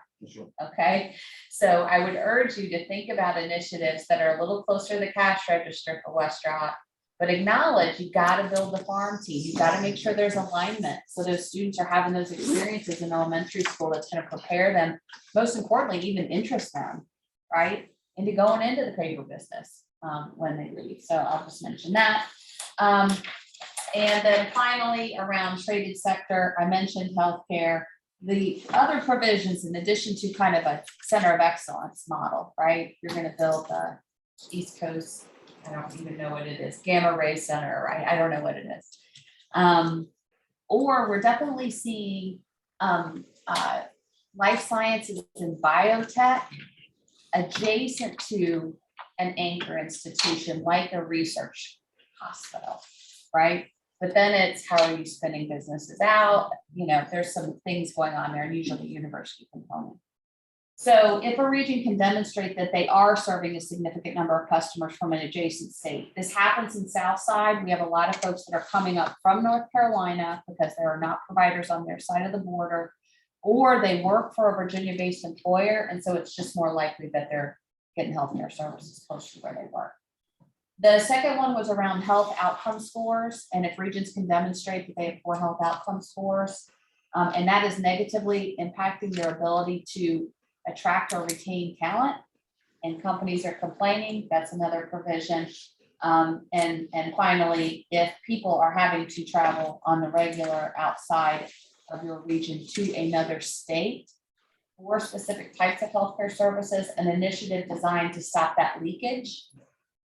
Okay, so I would urge you to think about initiatives that are a little closer to the cash register for West Rock, but acknowledge you got to build the farm team. You got to make sure there's alignment so those students are having those experiences in elementary school that's going to prepare them, most importantly, even interest them, right, into going into the paper business when they leave. So I'll just mention that. And then finally, around traded sector, I mentioned healthcare. The other provisions, in addition to kind of a center of excellence model, right? You're going to build the East Coast, I don't even know what it is, Gamma Ray Center, right? I don't know what it is. Or we're definitely seeing life sciences and biotech adjacent to an anchor institution like a research hospital, right? But then it's how are you spinning businesses out? You know, there's some things going on there, and usually university component. So if a region can demonstrate that they are serving a significant number of customers from an adjacent state, this happens in Southside. We have a lot of folks that are coming up from North Carolina because there are not providers on their side of the border, or they work for a Virginia-based employer, and so it's just more likely that they're getting healthcare services close to where they work. The second one was around health outcome scores, and if regions can demonstrate that they have poor health outcome scores, and that is negatively impacting their ability to attract or retain talent, and companies are complaining, that's another provision. And finally, if people are having to travel on the regular outside of your region to another state for specific types of healthcare services, an initiative designed to stop that leakage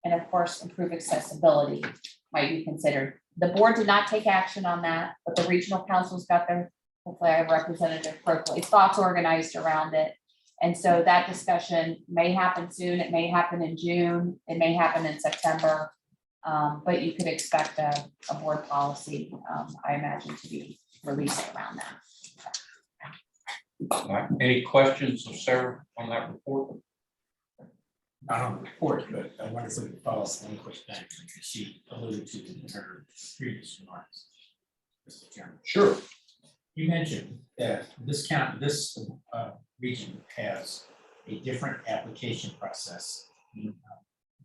and of course improve accessibility might be considered. The board did not take action on that, but the regional councils got their, hopefully I have Representative Berkeley, thoughts organized around it. And so that discussion may happen soon. It may happen in June. It may happen in September. But you could expect a board policy, I imagine, to be released around that. All right, any questions of Sarah on that report? Not on the report, but I wonder if we could follow up one question back, because she alluded to it in her previous remarks. Mr. Chairman. Sure. You mentioned that this region has a different application process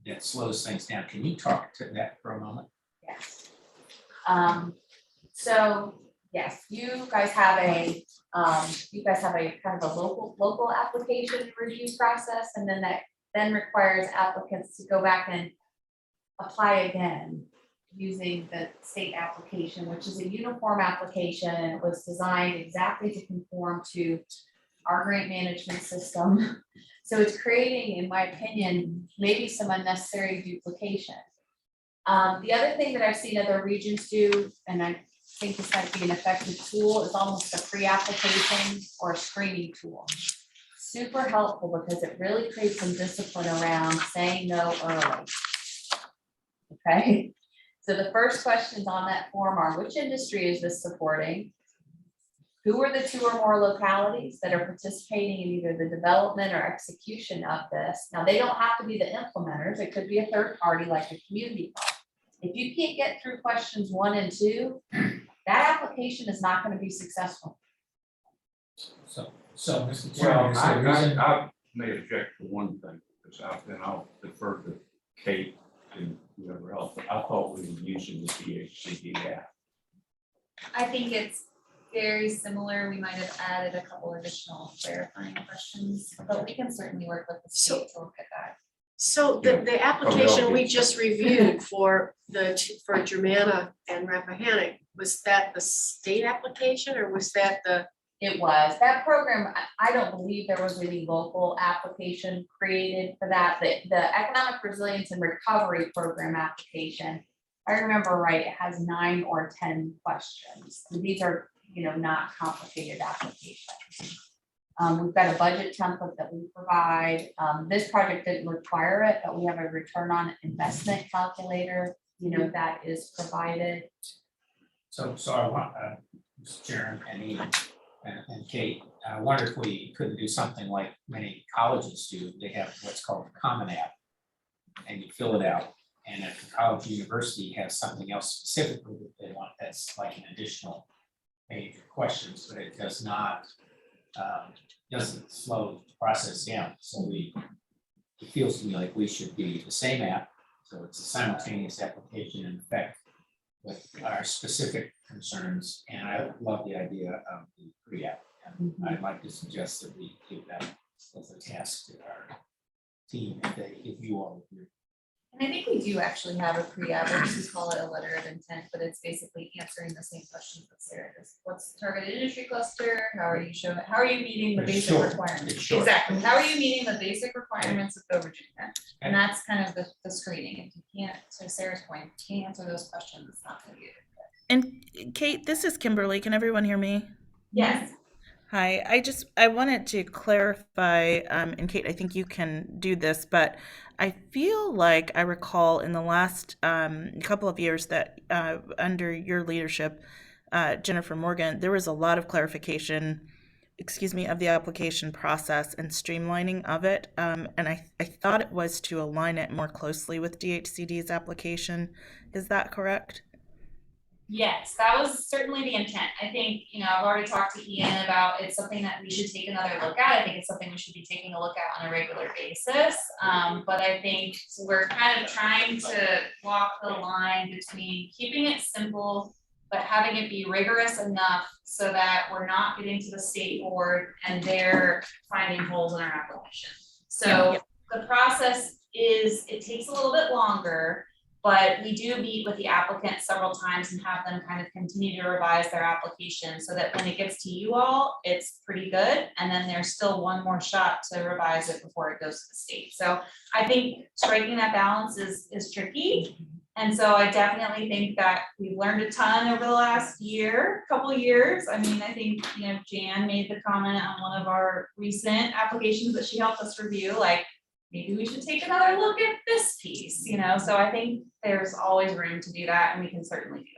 that slows things down. Can you talk to that for a moment? Yes. So, yes, you guys have a kind of a local application review process, and then that then requires applicants to go back and apply again using the state application, which is a uniform application, and it was designed exactly to conform to our grant management system. So it's creating, in my opinion, maybe some unnecessary duplication. The other thing that I've seen other regions do, and I think this might be an effective tool, is almost a pre-application or a screening tool. Super helpful because it really creates some discipline around saying no early. Okay, so the first questions on that form are, which industry is this supporting? Who are the 2 or more localities that are participating in either the development or execution of this? Now, they don't have to be the implementers. It could be a third party like a community club. If you can't get through questions 1 and 2, that application is not going to be successful. So, Mr. Well, Chairman, I may object to one thing, because then I'll defer to Kate and whoever else, but I thought we were using the DHCD app. I think it's very similar. We might have added a couple additional clarifying questions, but we can certainly work with the state to look at that. So the application we just reviewed for Germanna and Rappahannock, was that the state application or was that the? It was, that program, I don't believe there was any local application created for that. The Economic Resilience and Recovery Program application, if I remember right, it has 9 or 10 questions. And these are, not complicated applications. We've got a budget template that we provide. This project didn't require it, but we have a return on investment calculator, that is provided. So I want, Mr. Chairman and Ian and Kate, I wonder if we couldn't do something like many colleges do. They have what's called a common app, and you fill it out. And if the college or university has something else specifically that they want, that's like an additional page of questions, but it does not, doesn't slow the process down. So it feels to me like we should be the same app. So it's a simultaneous application in effect with our specific concerns. And I love the idea of the pre-app. And I'd like to suggest that we give that as a task to our team if you all agree. And I think we do actually have a pre-app, we just call it a letter of intent, but it's basically answering the same questions that Sarah does. What's the targeted industry cluster? How are you meeting the It's basic short. requirements? It's short. Exactly. How are you meeting the basic requirements of Go Virginia? And that's kind of the screening. If you can't, to Sarah's point, if you can't answer those questions, it's not gonna be a good fit. And Kate, this is Kimberly. Can everyone hear me? Yes. Hi, I wanted to clarify, and Kate, I think you can do this, but I feel like I recall in the last couple of years that under your leadership, Jennifer Morgan, there was a lot of clarification, of the application process and streamlining of it. And I thought it was to align it more closely with DHCD's application. Is that correct? Yes, that was certainly the intent. I think, I've already talked to Ian about it's something that we should take another look at. I think it's something we should be taking a look at on a regular basis. But I think we're kind of trying to walk the line between keeping it simple, but having it be rigorous enough so that we're not getting to the state board and they're finding holes in our application. So the process it takes a little bit longer. But we do meet with the applicant several times and have them kind of continue to revise their application so that when it gets to you all, it's pretty good. And then there's still one more shot to revise it before it goes to the state. So I think striking that balance is tricky. And so I definitely think that we've learned a ton over the last couple of years. I mean, I think, Jan made the comment on one of our recent applications that she helped us review, like, maybe we should take another look at this piece, so I think there's always room to do that, and we can certainly do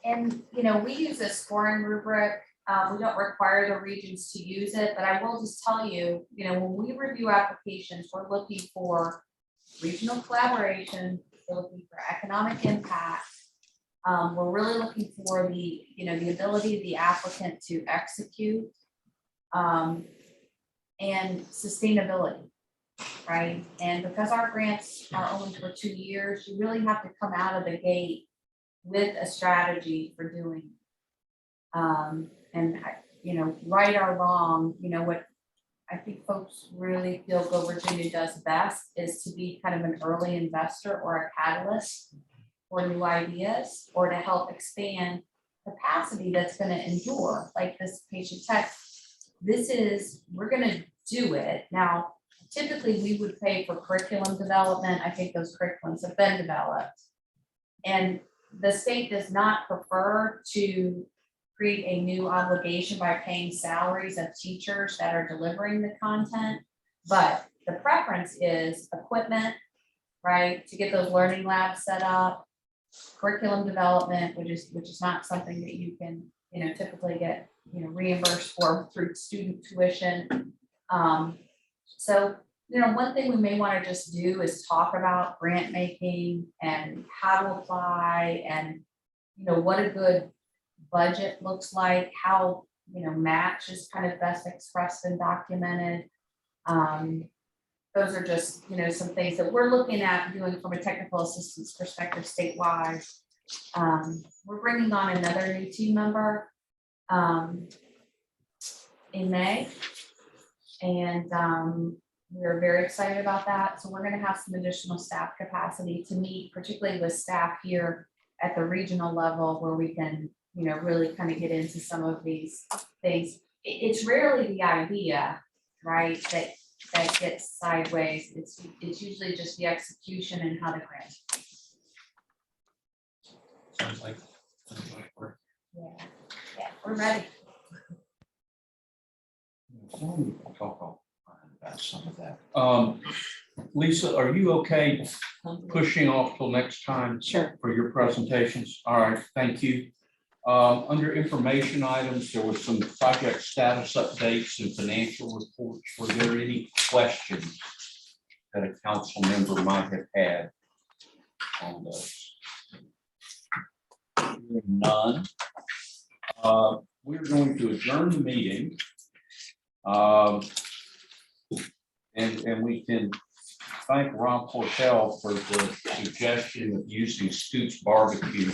that. And, we use a scoring rubric We don't require the regions to use it, but I will just tell you, when we review applications, we're looking for regional collaboration, we're looking for economic impact. We're really looking for the ability of the applicant to execute, and sustainability, right? And because our grants are only for 2 years, you really have to come out of the gate with a strategy for doing. Right or wrong, what I think folks really feel Go Virginia does best is to be kind of an early investor or a catalyst for new ideas, or to help expand capacity that's gonna endure, like this patient tech. We're gonna do it. Now, typically, we would pay for curriculum development. I think those curriculums have been developed. And the state does not prefer to create a new obligation by paying salaries of teachers that are delivering the content. But the preference is equipment, right, to get those learning labs set up, curriculum development, which is not something that you can, typically get, reimbursed for through student tuition. So, one thing we may want to just do is talk about grant making and how to apply, and, what a good budget looks like, how, match is kind of best expressed and documented. Those are just, some things that we're looking at doing from a technical assistance perspective statewide. We're bringing on another new team member in May. And we're very excited about that. So we're going to have some additional staff capacity to meet, particularly with staff here at the regional level, where we can, really kind of get into some of these things. It's rarely the idea, right, that gets sideways. It's usually just the execution and how to grant. Sounds like work. Yeah, we're ready. Talk about some of that. Lisa, are you okay pushing off till next time? Sure. For your presentations? All right, thank you. Under information items, there was some project status updates and financial reports. Were there any questions that a council member might have had on those? None. We're going to adjourn the meeting. And we can thank Ron Portell for the suggestion of using Scoot's barbecue.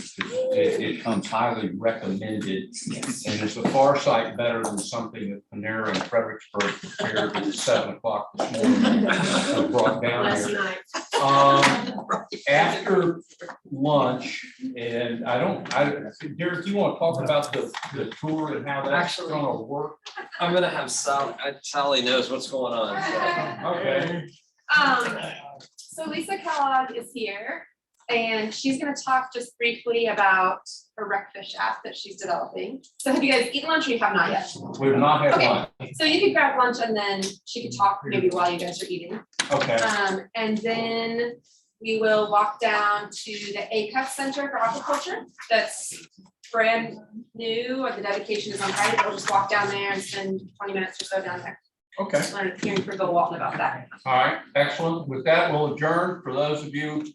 It comes highly recommended, and it's a far sight better than something that Panera and Fredericksburg prepared at 7 o'clock this morning. Brought down Last here. night. After lunch, and Derek, you want to talk about the tour and how that's gonna work? I'm gonna have Sally knows what's going on. So. Okay. So Lisa Kellogg is here, and she's gonna talk just briefly about her Wreckfish app that she's developing. So have you guys eaten lunch, or you have not yet? We've not had lunch. So you could grab lunch and then she could talk maybe while you guys are eating. Okay. And then we will walk down to the ACUP Center for Aquaculture. That's brand new, or the dedication is on Friday. We'll just walk down there and spend 20 minutes or so down there. Okay. Hearing from Bill Walton about that. All right, excellent. With that, we'll adjourn. For those of you